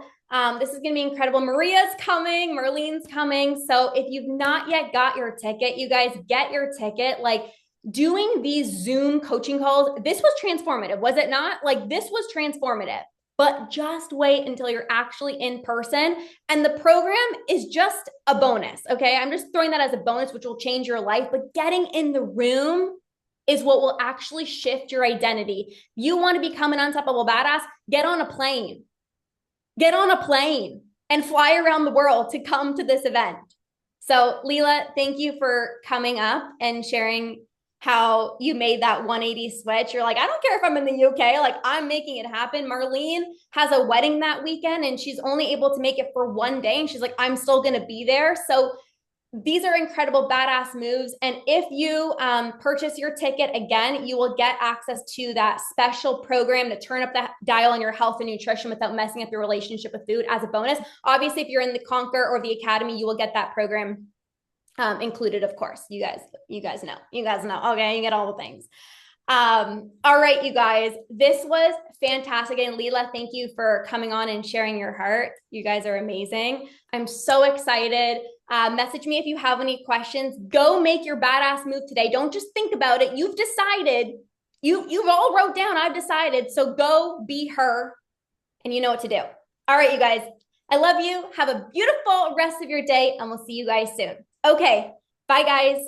This is going to be incredible. Maria's coming. Marlene's coming. So if you've not yet got your ticket, you guys get your ticket. Like doing these Zoom coaching calls, this was transformative, was it not? Like this was transformative, but just wait until you're actually in person. And the program is just a bonus. Okay. I'm just throwing that as a bonus, which will change your life, but getting in the room is what will actually shift your identity. You want to become an unstoppable badass, get on a plane. Get on a plane and fly around the world to come to this event. So Leela, thank you for coming up and sharing how you made that 180 switch. You're like, I don't care if I'm in the UK, like I'm making it happen. Marlene has a wedding that weekend and she's only able to make it for one day. And she's like, I'm still going to be there. So these are incredible badass moves. And if you purchase your ticket again, you will get access to that special program to turn up the dial on your health and nutrition without messing up your relationship with food as a bonus. Obviously, if you're in the Conquer or the Academy, you will get that program included, of course. You guys know. Okay, you get all the things. All right, you guys, this was fantastic. And Leela, thank you for coming on and sharing your heart. You guys are amazing. I'm so excited. Message me if you have any questions. Go make your badass move today. Don't just think about it. You've decided. You've all wrote down, I've decided. So go be her and you know what to do. All right, you guys, I love you. Have a beautiful rest of your day and we'll see you guys soon. Okay, bye guys.